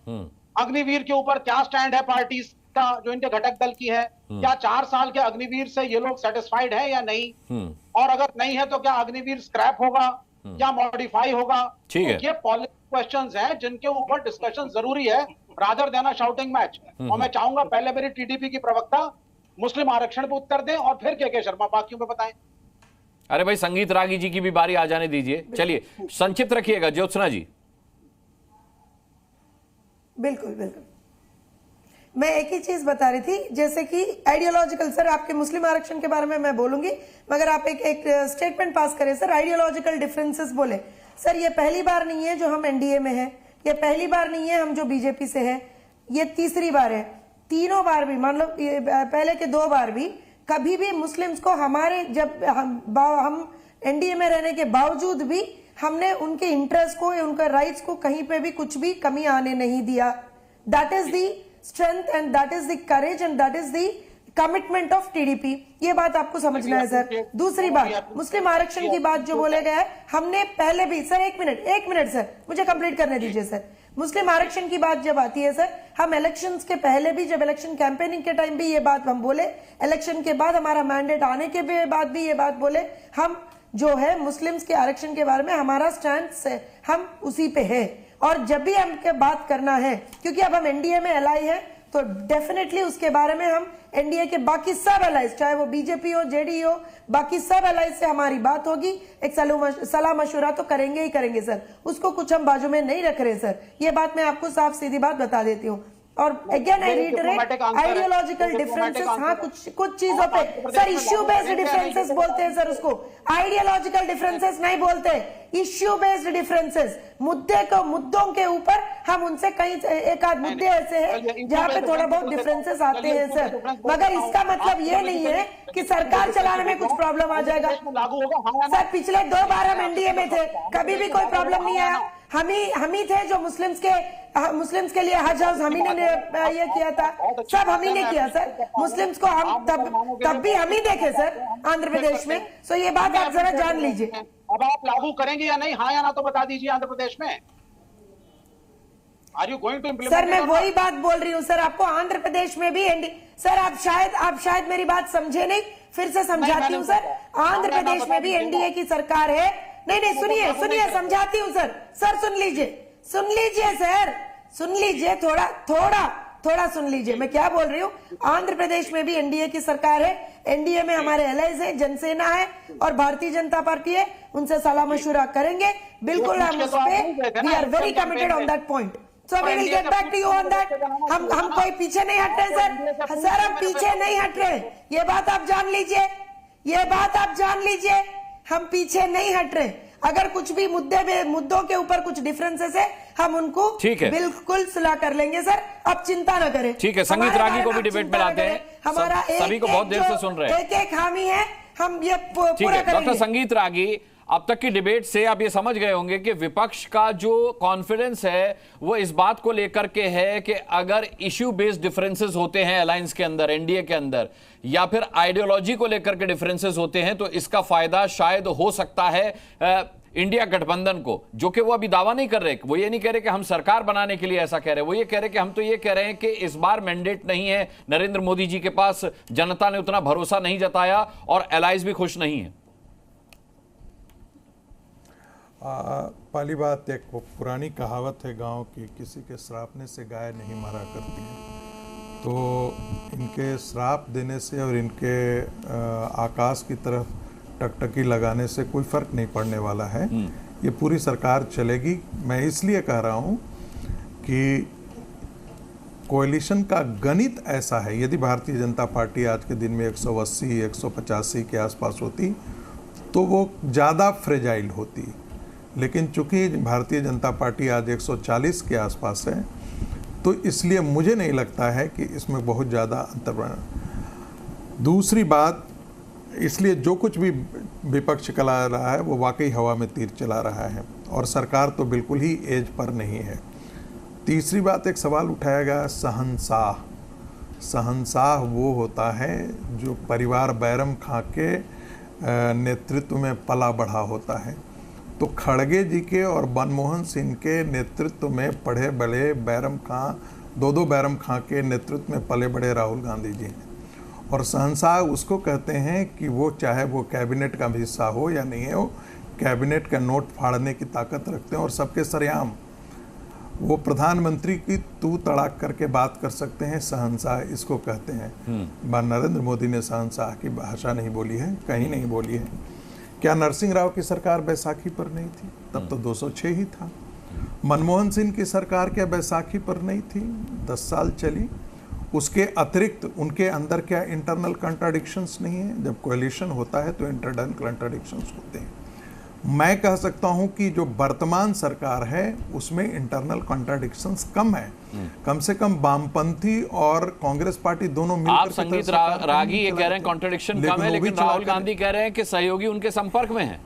अग्निवीर के ऊपर क्या स्टैंड है पार्टी का, जो इनके घटक दल की है? क्या 4 साल के अग्निवीर से ये लोग सेटिस्फाइड है या नहीं? और अगर नहीं है तो क्या अग्निवीर स्क्रैप होगा या मॉडिफाई होगा? ठीक है। ये पॉलिटिकल क्वेश्चंस हैं जिनके ऊपर डिस्कशन जरूरी है, रादर देन अ शाउटिंग मैच। और मैं चाहूंगा पहले मेरी टीडीपी की प्रवक्ता मुस्लिम आरक्षण पे उत्तर दें और फिर के शर्मा बाकियों पे बताएं। अरे भाई, संगीत रागी जी की भी बारी आ जाने दीजिए। चलिए संक्षिप्त रखिएगा ज्योत्सना जी। बिल्कुल। मैं एक ही चीज बता रही थी, जैसे कि आइडियोलॉजिकल, सर आपके मुस्लिम आरक्षण के बारे में मैं बोलूंगी, मगर आप एक स्टेटमेंट पास करें सर। आइडियोलॉजिकल डिफरेंसेस बोले सर, ये पहली बार नहीं है जो हम एनडीए में हैं, ये पहली बार नहीं है हम जो बीजेपी से हैं, ये तीसरी बार है। तीनों बार भी, मान लो पहले के 2 बार भी, कभी भी मुस्लिम्स को हमारे, जब हम एनडीए में रहने के बावजूद भी हमने उनके इंटरेस्ट को, उनके राइट्स को कहीं पे भी कुछ भी कमी आने नहीं दिया। That is the strength and that is the courage and that is the commitment of TDP. ये बात आपको समझना है सर। दूसरी बात, मुस्लिम आरक्षण की बात जो बोले गया है, हमने पहले भी, सर एक मिनट सर, मुझे कंप्लीट करने दीजिए सर। मुस्लिम आरक्षण की बात जब आती है सर, हम इलेक्शंस के पहले भी, जब इलेक्शन कैंपेनिंग के टाइम भी ये बात हम बोले, इलेक्शन के बाद हमारा मैंडेट आने के बाद भी ये बात बोले, हम जो है मुस्लिम्स के आरक्षण के बारे में हमारा स्टैंड है, हम उसी पे है। और जब भी हमके बात करना है, क्योंकि अब हम एनडीए में एलाई है, तो डेफिनेटली उसके बारे में हम एनडीए के बाकी सब एलाइज, चाहे वो बीजेपी हो, जेडीयू हो, बाकी सब एलाइज से हमारी बात होगी। एक सलाह मशुरा तो करेंगे ही करेंगे सर, उसको कुछ हम बाजू में नहीं रख रहे सर। ये बात मैं आपको साफ सीधी बात बता देती हूँ। और again I reiterate ideological differences, हाँ कुछ चीजों पे सर इश्यू बेस्ड डिफरेंसेस बोलते हैं सर, उसको आइडियोलॉजिकल डिफरेंसेस नहीं बोलते, इश्यू बेस्ड डिफरेंसेस। मुद्दों के ऊपर हम उनसे कई एक आध मुद्दे ऐसे हैं जहाँ पे थोड़ा बहुत डिफरेंसेस आते हैं सर, मगर इसका मतलब ये नहीं है कि सरकार चलाने में कुछ प्रॉब्लम आ जाएगा। सर पिछले 2 बार हम एनडीए में थे, कभी भी कोई प्रॉब्लम नहीं आया। हम ही थे जो मुस्लिम्स के लिए हज हाउस हम ही ने ये किया था, सब हम ही ने किया सर। मुस्लिम्स को हम तब भी हम ही देखे सर आंध्र प्रदेश में। सो ये बात आप जरा जान लीजिए। अब आप लागू करेंगे या नहीं, हाँ या ना तो बता दीजिए। आंध्र प्रदेश में are you going to implement? Sir मैं वही बात बोल रही हूँ सर, आपको आंध्र प्रदेश में भी सर आप शायद मेरी बात समझे नहीं, फिर से समझाती हूँ सर। आंध्र प्रदेश में भी एनडीए की सरकार है। नहीं सुनिए समझाती हूँ सर सुन लीजिए सर, सुन लीजिए थोड़ा सुन लीजिए, मैं क्या बोल रही हूँ। आंध्र प्रदेश में भी एनडीए की सरकार है, एनडीए में हमारे एलाइज है, जनसेना है और भारतीय जनता पार्टी है, उनसे सलाह मशुरा करेंगे बिल्कुल। हम उस पे we are very committed on that point, so we will get back to you on that. हम कोई पीछे नहीं हट रहे सर, हम पीछे नहीं हट रहे, ये बात आप जान लीजिए, हम पीछे नहीं हट रहे। अगर कुछ भी मुद्दों के ऊपर कुछ डिफरेंसेस है, हम उनको बिल्कुल सुलह कर लेंगे सर, आप चिंता न करें। ठीक है, संगीत रागी को भी डिबेट में लाते हैं, हमारा सभी को बहुत देर से सुन रहे हैं, एक खामी है, हम ये पूरा करेंगे। डॉक्टर संगीत रागी, अब तक की डिबेट से आप ये समझ गए होंगे कि विपक्ष का जो कॉन्फिडेंस है वो इस बात को लेकर के है कि अगर इश्यू बेस्ड डिफरेंसेस होते हैं अलायंस के अंदर, एनडीए के अंदर, या फिर आइडियोलॉजी को लेकर के डिफरेंसेस होते हैं, तो इसका फायदा शायद हो सकता है इंडिया गठबंधन को, जो कि वो अभी दावा नहीं कर रहे। वो ये नहीं कह रहे कि हम सरकार बनाने के लिए ऐसा कह रहे हैं, वो ये कह रहे कि हम तो ये कह रहे हैं कि इस बार मैंडेट नहीं है नरेंद्र मोदी जी के पास, जनता ने उतना भरोसा नहीं जताया और एलाइज भी खुश नहीं है। पहली बात, एक पुरानी कहावत है गांव की, किसी के श्रापने से गाय नहीं मरा करती है। तो इनके श्राप देने से और इनके आकाश की तरफ टकटकी लगाने से कोई फर्क नहीं पड़ने वाला है। ये पूरी सरकार चलेगी। मैं इसलिए कह रहा हूँ कि कोalition का गणित ऐसा है, यदि भारतीय जनता पार्टी आज के दिन में 180 185 के आसपास होती तो वो ज़्यादा फ्रेजाइल होती, लेकिन चूंकि भारतीय जनता पार्टी आज 140 के आसपास है, तो इसलिए मुझे नहीं लगता है कि इसमें बहुत ज़्यादा अंतर बना। दूसरी बात, इसलिए जो कुछ भी विपक्ष चला रहा है वो वाकई हवा में तीर चला रहा है, और सरकार तो बिल्कुल ही एज पर नहीं है। तीसरी बात, एक सवाल उठाया गया शहंशाह वो होता है जो परिवार बैरम खां के नेतृत्व में पला बढ़ा होता है। तो खड़गे जी के और मनमोहन सिंह के नेतृत्व में पढ़े बड़े बैरम खां, दो बैरम खां के नेतृत्व में पले बड़े राहुल गांधी जी हैं। और शहंशाह उसको कहते हैं कि वो चाहे वो कैबिनेट का हिस्सा हो या नहीं हो, कैबिनेट का नोट फाड़ने की ताकत रखते हैं और सबके सरेआम वो प्रधानमंत्री की तू तड़ाक करके बात कर सकते हैं। शहंशाह इसको कहते हैं। नरेंद्र मोदी ने शहंशाह की भाषा नहीं बोली है, कहीं नहीं बोली है। क्या नरसिंह राव की सरकार बैसाखी पर नहीं थी? तब तो 206 ही था। मनमोहन सिंह की सरकार क्या बैसाखी पर नहीं थी? 10 साल चली। उसके अतिरिक्त उनके अंदर क्या इंटरनल कंट्राडिक्शंस नहीं है? जब कोalition होता है तो इंटरनल कंट्राडिक्शंस होते हैं। मैं कह सकता हूं कि जो वर्तमान सरकार है उसमें इंटरनल कंट्राडिक्शंस कम है। कम से कम वामपंथी और कांग्रेस पार्टी दोनों मिलकर, आप संगीत रागी ये कह रहे हैं कॉन्ट्रडिक्शन कम है, लेकिन राहुल गांधी कह रहे हैं कि सहयोगी उनके संपर्क में है।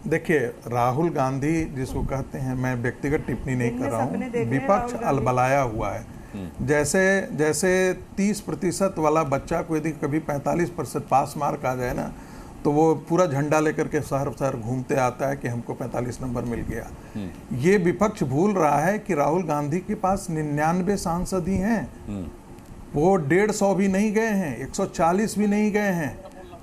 देखिए, राहुल गांधी जिसको कहते हैं, मैं व्यक्तिगत टिप्पणी नहीं कर रहा हूँ, विपक्ष अलबलाया हुआ है। जैसे 30% वाला बच्चा को यदि कभी 45% पास मार्क आ जाए ना, तो वो पूरा झंडा लेकर के शहर घूमते आता है कि हमको 45 नंबर मिल गया। ये विपक्ष भूल रहा है कि राहुल गांधी के पास 99 सांसद ही हैं। वो 150 भी नहीं गए हैं, 140 भी नहीं गए हैं,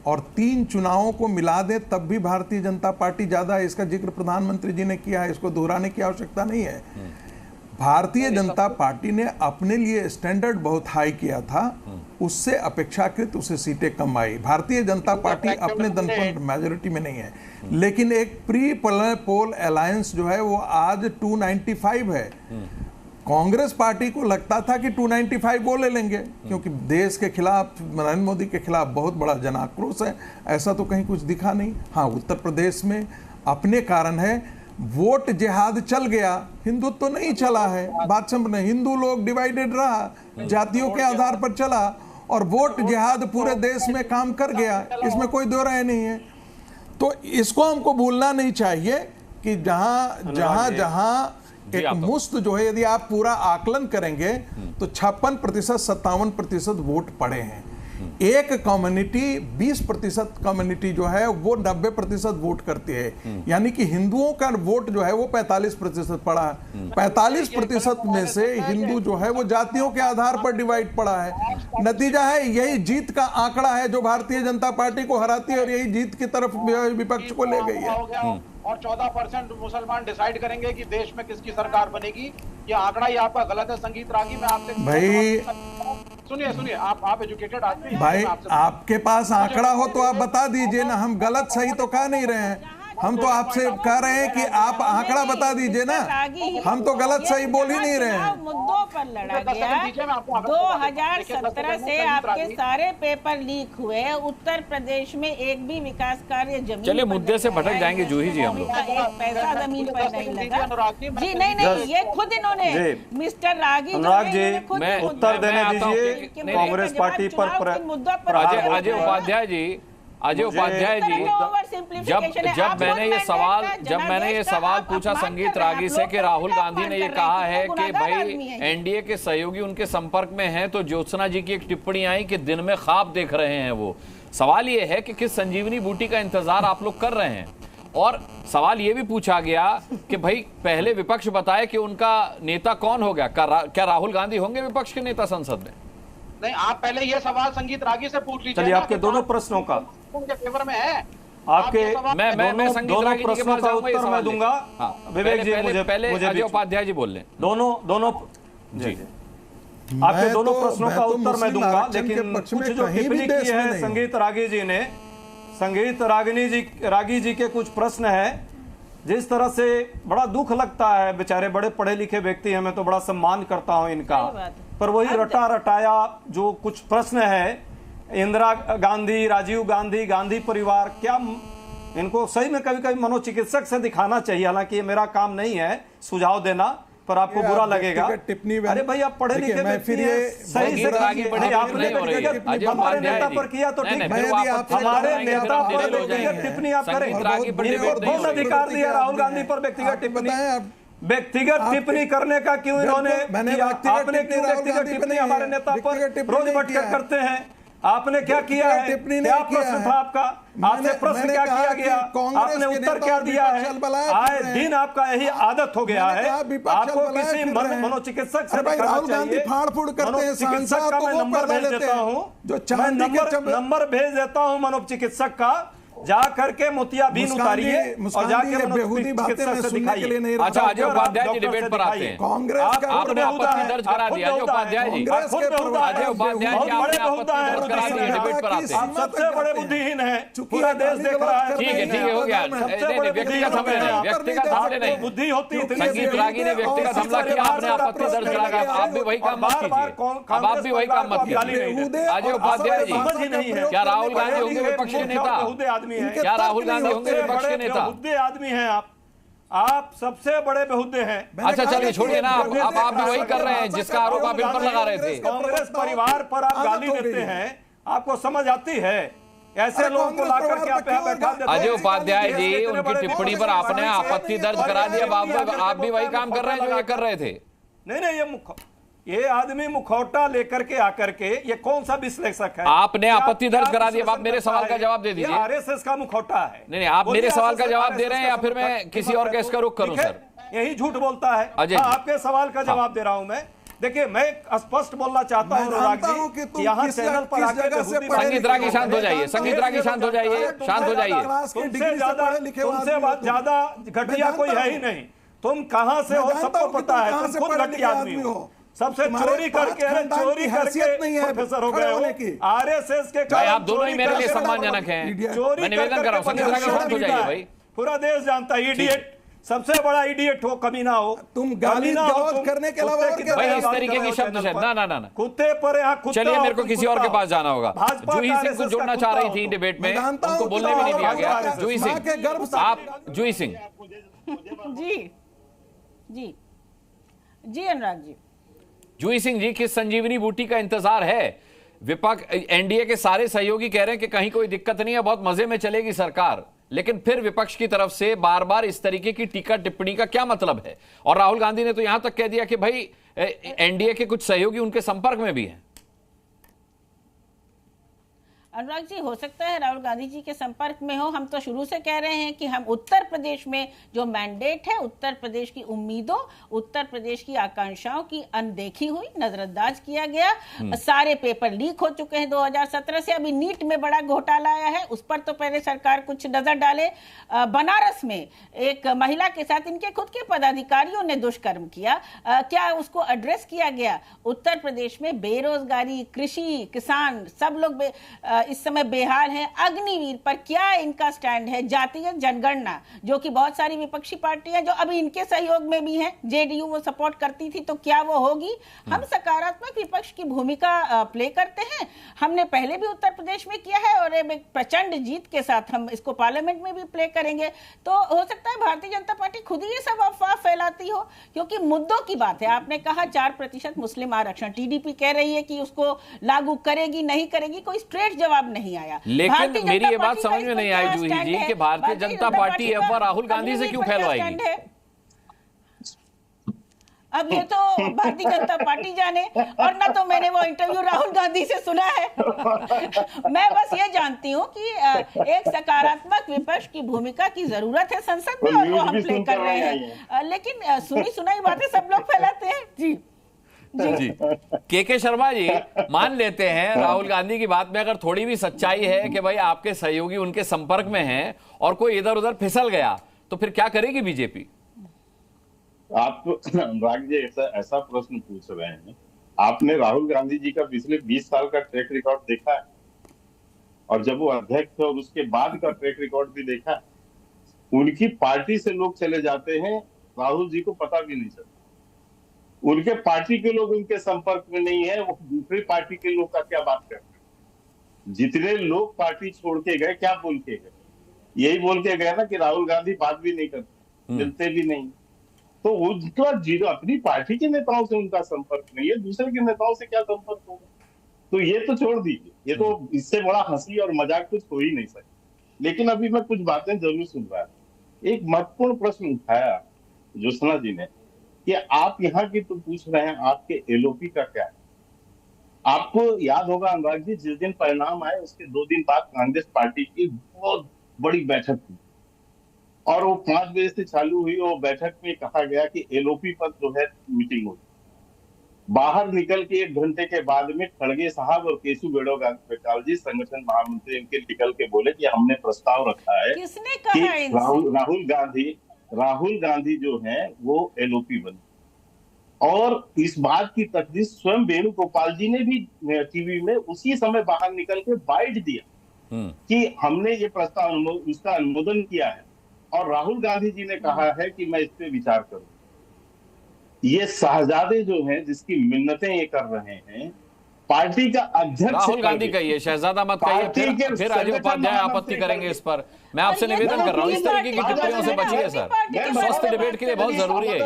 और 3 चुनावों को मिला दे तब भी भारतीय जनता पार्टी ज्यादा है। इसका जिक्र प्रधानमंत्री जी ने किया है, इसको दोहराने की आवश्यकता नहीं है। भारतीय जनता पार्टी ने अपने लिए स्टैंडर्ड बहुत हाई किया था, उससे अपेक्षाकृत उसे सीटें कम आई। भारतीय जनता पार्टी अपने दम पर मेजोरिटी में नहीं है, लेकिन एक प्री पोल अलायंस जो है वो आज 295 है। कांग्रेस पार्टी को लगता था कि 295 वो ले लेंगे, क्योंकि देश के खिलाफ, नरेंद्र मोदी के खिलाफ बहुत बड़ा जन आक्रोश है। ऐसा तो कहीं कुछ दिखा नहीं। हाँ, उत्तर प्रदेश में अपने कारण है, वोट जिहाद चल गया, हिंदुत्व तो नहीं चला है। बात समझ, हिंदू लोग डिवाइडेड रहा, जातियों के आधार पर चला, और वोट जिहाद पूरे देश में काम कर गया, इसमें कोई दो राय नहीं है। तो इसको हमको भूलना नहीं चाहिए कि जहां जहां एक मुश्त जो है, यदि आप पूरा आकलन करेंगे तो 56% 57% वोट पड़े हैं। एक कम्युनिटी 20% कम्युनिटी जो है वो 90% वोट करती है, यानी कि हिंदुओं का वोट जो है वो 45% पड़ा है। 45% में से हिंदू जो है वो जातियों के आधार पर डिवाइड पड़ा है। नतीजा है यही जीत का आंकड़ा है जो भारतीय जनता पार्टी को हराती है, और यही जीत की तरफ विपक्ष को ले गई है। और 14% मुसलमान डिसाइड करेंगे कि देश में किसकी सरकार बनेगी। ये आंकड़ा ही आपका गलत है। संगीत रागी में आपसे भाई सुनिए, आप एजुकेटेड आदमी, भाई आपके पास आंकड़ा हो तो आप बता दीजिए ना। हम गलत सही तो कह नहीं रहे हैं, हम तो आपसे कह रहे हैं कि आप आंकड़ा बता दीजिए ना। हम तो गलत सही बोल ही नहीं रहे हैं। मुद्दों पर लड़ा गया। 2017 से आपके सारे पेपर लीक हुए। उत्तर प्रदेश में एक भी विकास कार्य जमीन, चलिए मुद्दे से भटक जाएंगे जूही जी हम लोग। एक पैसा जमीन पर नहीं लगा जी। नहीं, ये खुद इन्होंने मिस्टर रागी मैं उत्तर देने दीजिए कांग्रेस पार्टी पर मुद्दों पर। अजय उपाध्याय जी, जब मैंने ये सवाल पूछा संगीत रागी से कि राहुल गांधी ने ये कहा है कि भाई एनडीए के सहयोगी उनके संपर्क में हैं, तो ज्योत्सना जी की एक टिप्पणी आई कि दिन में ख्वाब देख रहे हैं वो। सवाल ये है कि किस संजीवनी बूटी का इंतजार आप लोग कर रहे हैं। और सवाल ये भी पूछा गया कि भाई पहले विपक्ष बताए कि उनका नेता कौन हो गया। क्या राहुल गांधी होंगे विपक्ष के नेता संसद में? नहीं, आप पहले ये सवाल संगीत रागी से पूछ लीजिए। चलिए, आपके दोनों प्रश्नों का उनके फेवर में है। आपके मैं दोनों प्रश्नों का उत्तर मैं दूंगा। विवेक जी, मुझे अजय उपाध्याय जी बोल लें। दोनों जी, आपके दोनों प्रश्नों का उत्तर मैं दूंगा, लेकिन कुछ जो टिप्पणी की है संगीत रागी जी ने, संगीत रागी जी के कुछ प्रश्न है। जिस तरह से बड़ा दुख लगता है, बेचारे बड़े पढ़े लिखे व्यक्ति हैं, मैं तो बड़ा सम्मान करता हूं इनका, पर वही रटा रटाया जो कुछ प्रश्न है, इंदिरा गांधी, राजीव गांधी, गांधी परिवार, क्या इनको सही में कभी कभी मनोचिकित्सक से दिखाना चाहिए। हालांकि ये मेरा काम नहीं है सुझाव देना, पर आपको बुरा लगेगा। अरे भाई, आप पढ़े लिखे व्यक्ति हैं, सही से आपने हमारे नेता पर किया तो ठीक, हमारे नेता पर व्यक्तिगत टिप्पणी आप करें। इनको कौन अधिकार दिया राहुल गांधी पर व्यक्तिगत टिप्पणी करने का? क्यों इन्होंने, आपने क्यों व्यक्तिगत टिप्पणी हमारे नेता पर रोज बैठकर करते हैं? आपने क्या किया है? क्या प्रश्न था आपका? आपसे प्रश्न क्या किया गया? आपने उत्तर क्या दिया है? आए दिन आपका यही आदत हो गया है। आपको किसी मनोचिकित्सक से राहुल गांधी फाड़ फूड़ करते हैं, चिकित्सक का मैं नंबर भेज देता हूँ, नंबर भेज देता हूँ मनोचिकित्सक का, जा करके मोतियाबिंद उतारिए और जाके बेहूदी बातें सुनने के लिए नहीं। अच्छा, अजय उपाध्याय जी डिबेट पर आते हैं। कांग्रेस का आपने आपत्ति दर्ज करा दिया अजय उपाध्याय जी। अजय उपाध्याय जी, आपने आपत्ति दर्ज करा दी, डिबेट पर आते हैं। आप सबसे बड़े बुद्धिहीन हैं, पूरा देश देख रहा है। ठीक है, हो गया। व्यक्तिगत हमले नहीं, बुद्धि होती है। संगीत रागी ने व्यक्तिगत हमला किया, आपने आपत्ति दर्ज करा। आप भी वही काम मत कीजिए, अब आप भी वही काम मत कीजिए। अजय उपाध्याय जी, क्या राहुल गांधी होंगे विपक्ष के नेता? क्या राहुल गांधी होंगे विपक्ष के नेता? बेहुदे आदमी हैं आप सबसे बड़े बेहुदे हैं। अच्छा चलिए, छोड़िए ना, अब आप भी वही कर रहे हैं जिसका आरोप आप इन पर लगा रहे थे। कांग्रेस परिवार पर आप गाली देते हैं, आपको समझ आती है? ऐसे लोगों को लाकर के आप बैठा देते हैं। अजय उपाध्याय जी, उनकी टिप्पणी पर आपने आपत्ति दर्ज करा दी, अब आप भी वही काम कर रहे हैं जो ये कर रहे थे। नहीं, ये आदमी मुखौटा लेकर के आकर के, ये कौन सा विश्लेषक है? आपने आपत्ति दर्ज करा दी, अब आप मेरे सवाल का जवाब दे दीजिए। आरएसएस का मुखौटा है। नहीं, आप मेरे सवाल का जवाब दे रहे हैं या फिर मैं किसी और केस का रुख करूं? सर, यही झूठ बोलता है। आपके सवाल का जवाब दे रहा हूं मैं। देखिए, मैं स्पष्ट बोलना चाहता हूं यहाँ चैनल पर आकर संगीत रागी शांत हो जाइए, संगीत रागी शांत हो जाइए, शांत हो जाइए। तुमसे ज्यादा घटिया कोई है ही नहीं। तुम कहां से हो सबको पता है, तुम खुद घटिया आदमी हो। सबसे चोरी करके प्रोफेसर हो गए। आरएसएस के आप दोनों ही मेरे लिए सम्मानजनक हैं। मैं निवेदन कर रहा हूं, संगीत रागी शांत हो जाइए भाई। पूरा देश जानता है, इडियट सबसे बड़ा इडियट हो, कमीना हो तुम, गाली गलौज करने के अलावा और क्या? भाई इस तरीके की शब्द है ना। कुत्ते पर यहाँ कुत्ता। चलिए मेरे को किसी और के पास जाना होगा। जूही सिंह को जोड़ना चाह रही थी डिबेट में, उनको बोलने भी नहीं दिया गया। जूही सिंह, आप जूही सिंह जी अनुराग जी। जूही सिंह जी, किस संजीवनी बूटी का इंतजार है? विपक्ष, एनडीए के सारे सहयोगी कह रहे हैं कि कहीं कोई दिक्कत नहीं है, बहुत मजे में चलेगी सरकार, लेकिन फिर विपक्ष की तरफ से बार बार इस तरीके की टीका टिप्पणी का क्या मतलब है? और राहुल गांधी ने तो यहां तक कह दिया कि भाई एनडीए के कुछ सहयोगी उनके संपर्क में भी हैं। अनुराग जी, हो सकता है राहुल गांधी जी के संपर्क में हो। हम तो शुरू से कह रहे हैं कि हम उत्तर प्रदेश में जो मैंडेट है, उत्तर प्रदेश की उम्मीदों, उत्तर प्रदेश की आकांक्षाओं की अनदेखी हुई, नजरअंदाज किया गया। सारे पेपर लीक हो चुके हैं 2017 से। अभी नीट में बड़ा घोटाला आया है, उस पर तो पहले सरकार कुछ नजर डाले। बनारस में एक महिला के साथ इनके खुद के पदाधिकारियों ने दुष्कर्म किया, क्या उसको एड्रेस किया गया? उत्तर प्रदेश में बेरोजगारी, कृषि, किसान सब लोग इस समय बेहाल है। अग्निवीर पर क्या इनका स्टैंड है? जातीय जनगणना, जो कि बहुत सारी विपक्षी पार्टियां जो अभी इनके सहयोग में भी हैं, जेडीयू वो सपोर्ट करती थी, तो क्या वो होगी? हम सकारात्मक विपक्ष की भूमिका प्ले करते हैं। हमने पहले भी उत्तर प्रदेश में किया है और एक प्रचंड जीत के साथ हम इसको पार्लियामेंट में भी प्ले करेंगे। तो हो सकता है भारतीय जनता पार्टी खुद ही ये सब अफवाह फैलाती हो, क्योंकि मुद्दों की बात है। आपने कहा 4% मुस्लिम आरक्षण, टीडीपी कह रही है कि उसको लागू करेगी नहीं करेगी, कोई स्ट्रेट जवाब नहीं आया। लेकिन मेरी ये बात समझ में नहीं आई जूही जी कि भारतीय जनता पार्टी है वो राहुल गांधी से क्यों फैलवाएगी? अब ये तो भारतीय जनता पार्टी जाने, और ना तो मैंने वो इंटरव्यू राहुल गांधी से सुना है। मैं बस ये जानती हूँ कि एक सकारात्मक विपक्ष की भूमिका की जरूरत है संसद में, और वो हम प्ले कर रहे हैं। लेकिन सुनी सुनाई बातें सब लोग फैलाते हैं। जी जी के शर्मा जी, मान लेते हैं राहुल गांधी की बात में अगर थोड़ी भी सच्चाई है कि भाई आपके सहयोगी उनके संपर्क में हैं और कोई इधर उधर फिसल गया, तो फिर क्या करेगी बीजेपी? आप अनुराग जी ऐसा प्रश्न पूछ रहे हैं। आपने राहुल गांधी जी का पिछले 20 साल का ट्रैक रिकॉर्ड देखा है, और जब वो अध्यक्ष थे और उसके बाद का ट्रैक रिकॉर्ड भी देखा है। उनकी पार्टी से लोग चले जाते हैं, राहुल जी को पता भी नहीं चलता। उनके पार्टी के लोग उनके संपर्क में नहीं है, वो दूसरी पार्टी के लोग का क्या बात करते हैं? जितने लोग पार्टी छोड़ के गए, क्या बोल के गए? यही बोल के गए ना कि राहुल गांधी बात भी नहीं करते, मिलते भी नहीं। तो उनका जीरो अपनी पार्टी के नेताओं से उनका संपर्क नहीं है, दूसरे के नेताओं से क्या संपर्क होगा? तो ये तो छोड़ दीजिए, ये तो इससे बड़ा हंसी और मजाक कुछ हो ही नहीं सकता। लेकिन अभी मैं कुछ बातें जरूर सुन रहा था। एक महत्वपूर्ण प्रश्न उठाया ज्योत्सना जी ने कि आप यहाँ की तो पूछ रहे हैं, आपके एलओपी का क्या है? आपको याद होगा अनुराग जी, जिस दिन परिणाम आए उसके 2 दिन बाद कांग्रेस पार्टी की बहुत बड़ी बैठक हुई, और वो 5 बजे से चालू हुई। वो बैठक में कहा गया कि एलओपी पर जो है मीटिंग होगी। बाहर निकल के 1 घंटे के बाद में खड़गे साहब और केशु वेणुगोपाल जी, संगठन महामंत्री, उनके निकल के बोले कि हमने प्रस्ताव रखा है। किसने कहा कि राहुल गांधी जो है वो एलओपी बने। और इस बात की तस्दीक स्वयं वेणुगोपाल जी ने भी टीवी में उसी समय बाहर निकल के बाइट दिया कि हमने ये प्रस्ताव उसका अनुमोदन किया है, और राहुल गांधी जी ने कहा है कि मैं इस पे विचार करूं। ये शहजादे जो हैं, जिसकी मिन्नतें ये कर रहे हैं, पार्टी का अध्यक्ष राहुल गांधी कहिए, शहजादा मत कहिए, फिर राजीव उपाध्याय आपत्ति करेंगे इस पर। मैं आपसे निवेदन कर रहा हूँ, इस तरीके की टिप्पणियों से बचिए सर, स्वस्थ डिबेट के लिए बहुत जरूरी है।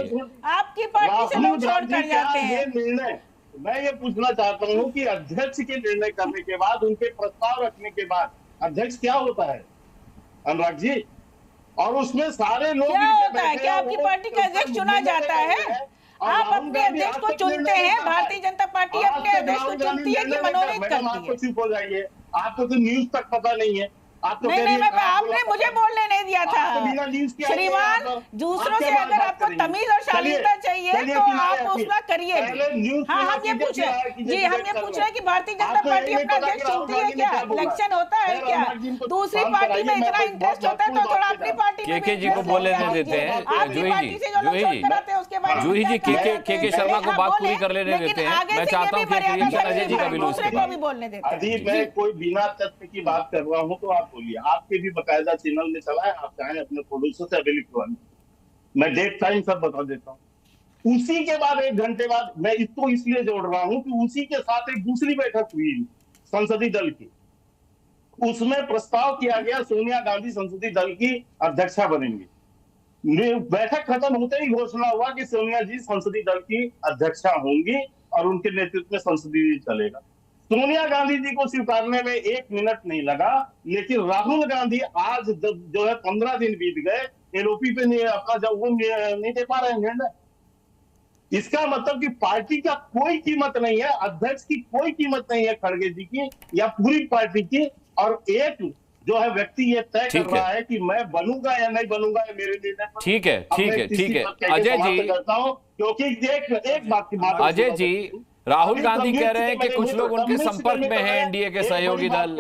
आपकी पार्टी से लोग छोड़ कर जाते हैं। मैं ये पूछना चाहता हूँ कि अध्यक्ष के निर्णय करने के बाद, उनके प्रस्ताव रखने के बाद अध्यक्ष क्या होता है अनुराग जी? और उसमें सारे लोग क्या होता है? क्या आपकी पार्टी का अध्यक्ष चुना जाता है? आप अपने अध्यक्ष को चुनते हैं, भारतीय जनता पार्टी अपने अध्यक्ष को चुनती है कि मनोनीत करती है? चुप हो जाइए, आपको तो न्यूज तक पता नहीं है। नहीं, आपने मुझे बोलने नहीं दिया था श्रीमान। दूसरों से अगर आपको तमीज और शालीनता चाहिए तो आप उसका करिए। हाँ, हम ये पूछ रहे हैं जी, हम ये पूछ रहे हैं कि भारतीय जनता पार्टी अपना अध्यक्ष चुनती है क्या? इलेक्शन होता है क्या? दूसरी पार्टी में इतना इंटरेस्ट होता है तो थोड़ा अपनी पार्टी में के जी को बोलने देते हैं। जूही जी के शर्मा को बात पूरी कर लेने देते हैं। मैं चाहता हूँ कि अजय जी का भी दूसरे को भी बोलने देते हैं। अभी मैं कोई बिना तथ्य की बात कर रहा हूँ तो आप बोलिए। आपके भी बकायदा चैनल में चला है, आप चाहें अपने प्रोड्यूसर से अभी लिखवा। मैं डेट टाइम सब बता देता हूँ। उसी के बाद 1 घंटे बाद, मैं इसको इसलिए जोड़ रहा हूं कि उसी के साथ एक दूसरी बैठक हुई संसदीय दल की। उसमें प्रस्ताव किया गया सोनिया गांधी संसदीय दल की अध्यक्षा बनेंगी। बैठक खत्म होते ही घोषणा हुआ कि सोनिया जी संसदीय दल की अध्यक्षा होंगी और उनके नेतृत्व में संसदीय चलेगा। सोनिया गांधी जी को स्वीकारने में 1 मिनट नहीं लगा, लेकिन राहुल गांधी आज जो है 15 दिन बीत गए, एलओपी पे अपना जब वो नहीं दे पा रहे हैं निर्णय। इसका मतलब कि पार्टी का कोई कीमत नहीं है, अध्यक्ष की कोई कीमत नहीं है खड़गे जी की या पूरी पार्टी की। और एक जो है व्यक्ति ये तय कर रहा है कि मैं बनूंगा या नहीं बनूंगा, ये मेरे निर्णय पर। ठीक है, ठीक है, ठीक है अजय जी, क्योंकि एक बात की बात अजय जी, राहुल गांधी कह रहे हैं कि कुछ लोग उनके संपर्क में हैं एनडीए के सहयोगी दल।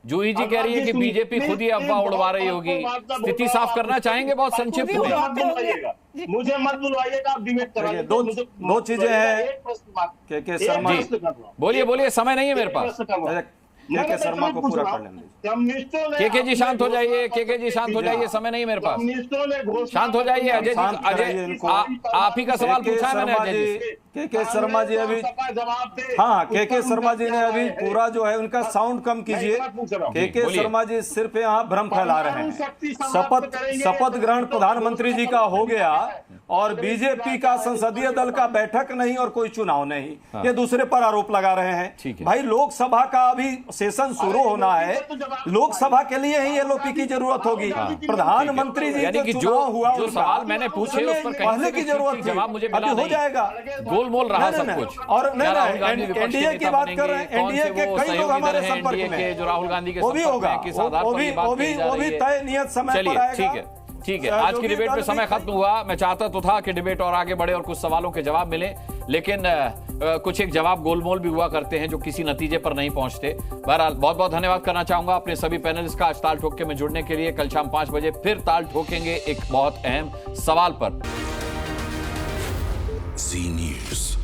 जूही जी कह रही है कि बीजेपी खुद ही अफवाह उड़वा रही होगी। स्थिति साफ करना चाहेंगे बहुत संक्षिप्त में। मुझे मत बुलवाइएगा, आप डिबेट कराइए। दो चीजें हैं के शर्मा, बोलिए बोलिए, समय नहीं है मेरे पास। के शर्मा को पूरा कर लेंगे। के जी शांत हो जाइए, के जी शांत हो जाइए, समय नहीं है मेरे पास। शांत हो जाइए अजय जी। अजय आप ही का सवाल पूछा है मैंने अजय जी। के शर्मा जी अभी, हाँ के शर्मा जी ने अभी पूरा जो है उनका साउंड कम कीजिए। के शर्मा जी सिर्फ यहाँ भ्रम फैला रहे हैं। शपथ ग्रहण प्रधानमंत्री जी का हो गया और बीजेपी का संसदीय दल का बैठक नहीं और कोई चुनाव नहीं, ये दूसरे पर आरोप लगा रहे हैं। भाई लोकसभा का अभी सेशन शुरू होना है, लोकसभा के लिए ही एलओपी की जरूरत होगी। प्रधानमंत्री जी यानी कि जो सवाल मैंने पूछे उस पर पहले की जरूरत जवाब मुझे मिला हो जाएगा। गोलमोल रहा सब कुछ। और एनडीए की बात कर रहे हैं, एनडीए के कई लोग हमारे संपर्क में, जो राहुल गांधी के वो भी होगा, वो भी तय नियत समय पर आएगा। ठीक है, ठीक है। आज की डिबेट में समय खत्म हुआ। मैं चाहता तो था कि डिबेट और आगे बढ़े और कुछ सवालों के जवाब मिले, लेकिन कुछ एक जवाब गोलमोल भी हुआ करते हैं जो किसी नतीजे पर नहीं पहुंचते। बहरहाल बहुत बहुत धन्यवाद करना चाहूंगा अपने सभी पैनलिस्ट का आज ताल ठोक के में जुड़ने के लिए। कल शाम 5 बजे फिर ताल ठोकेंगे एक बहुत अहम सवाल पर। जी न्यूज़।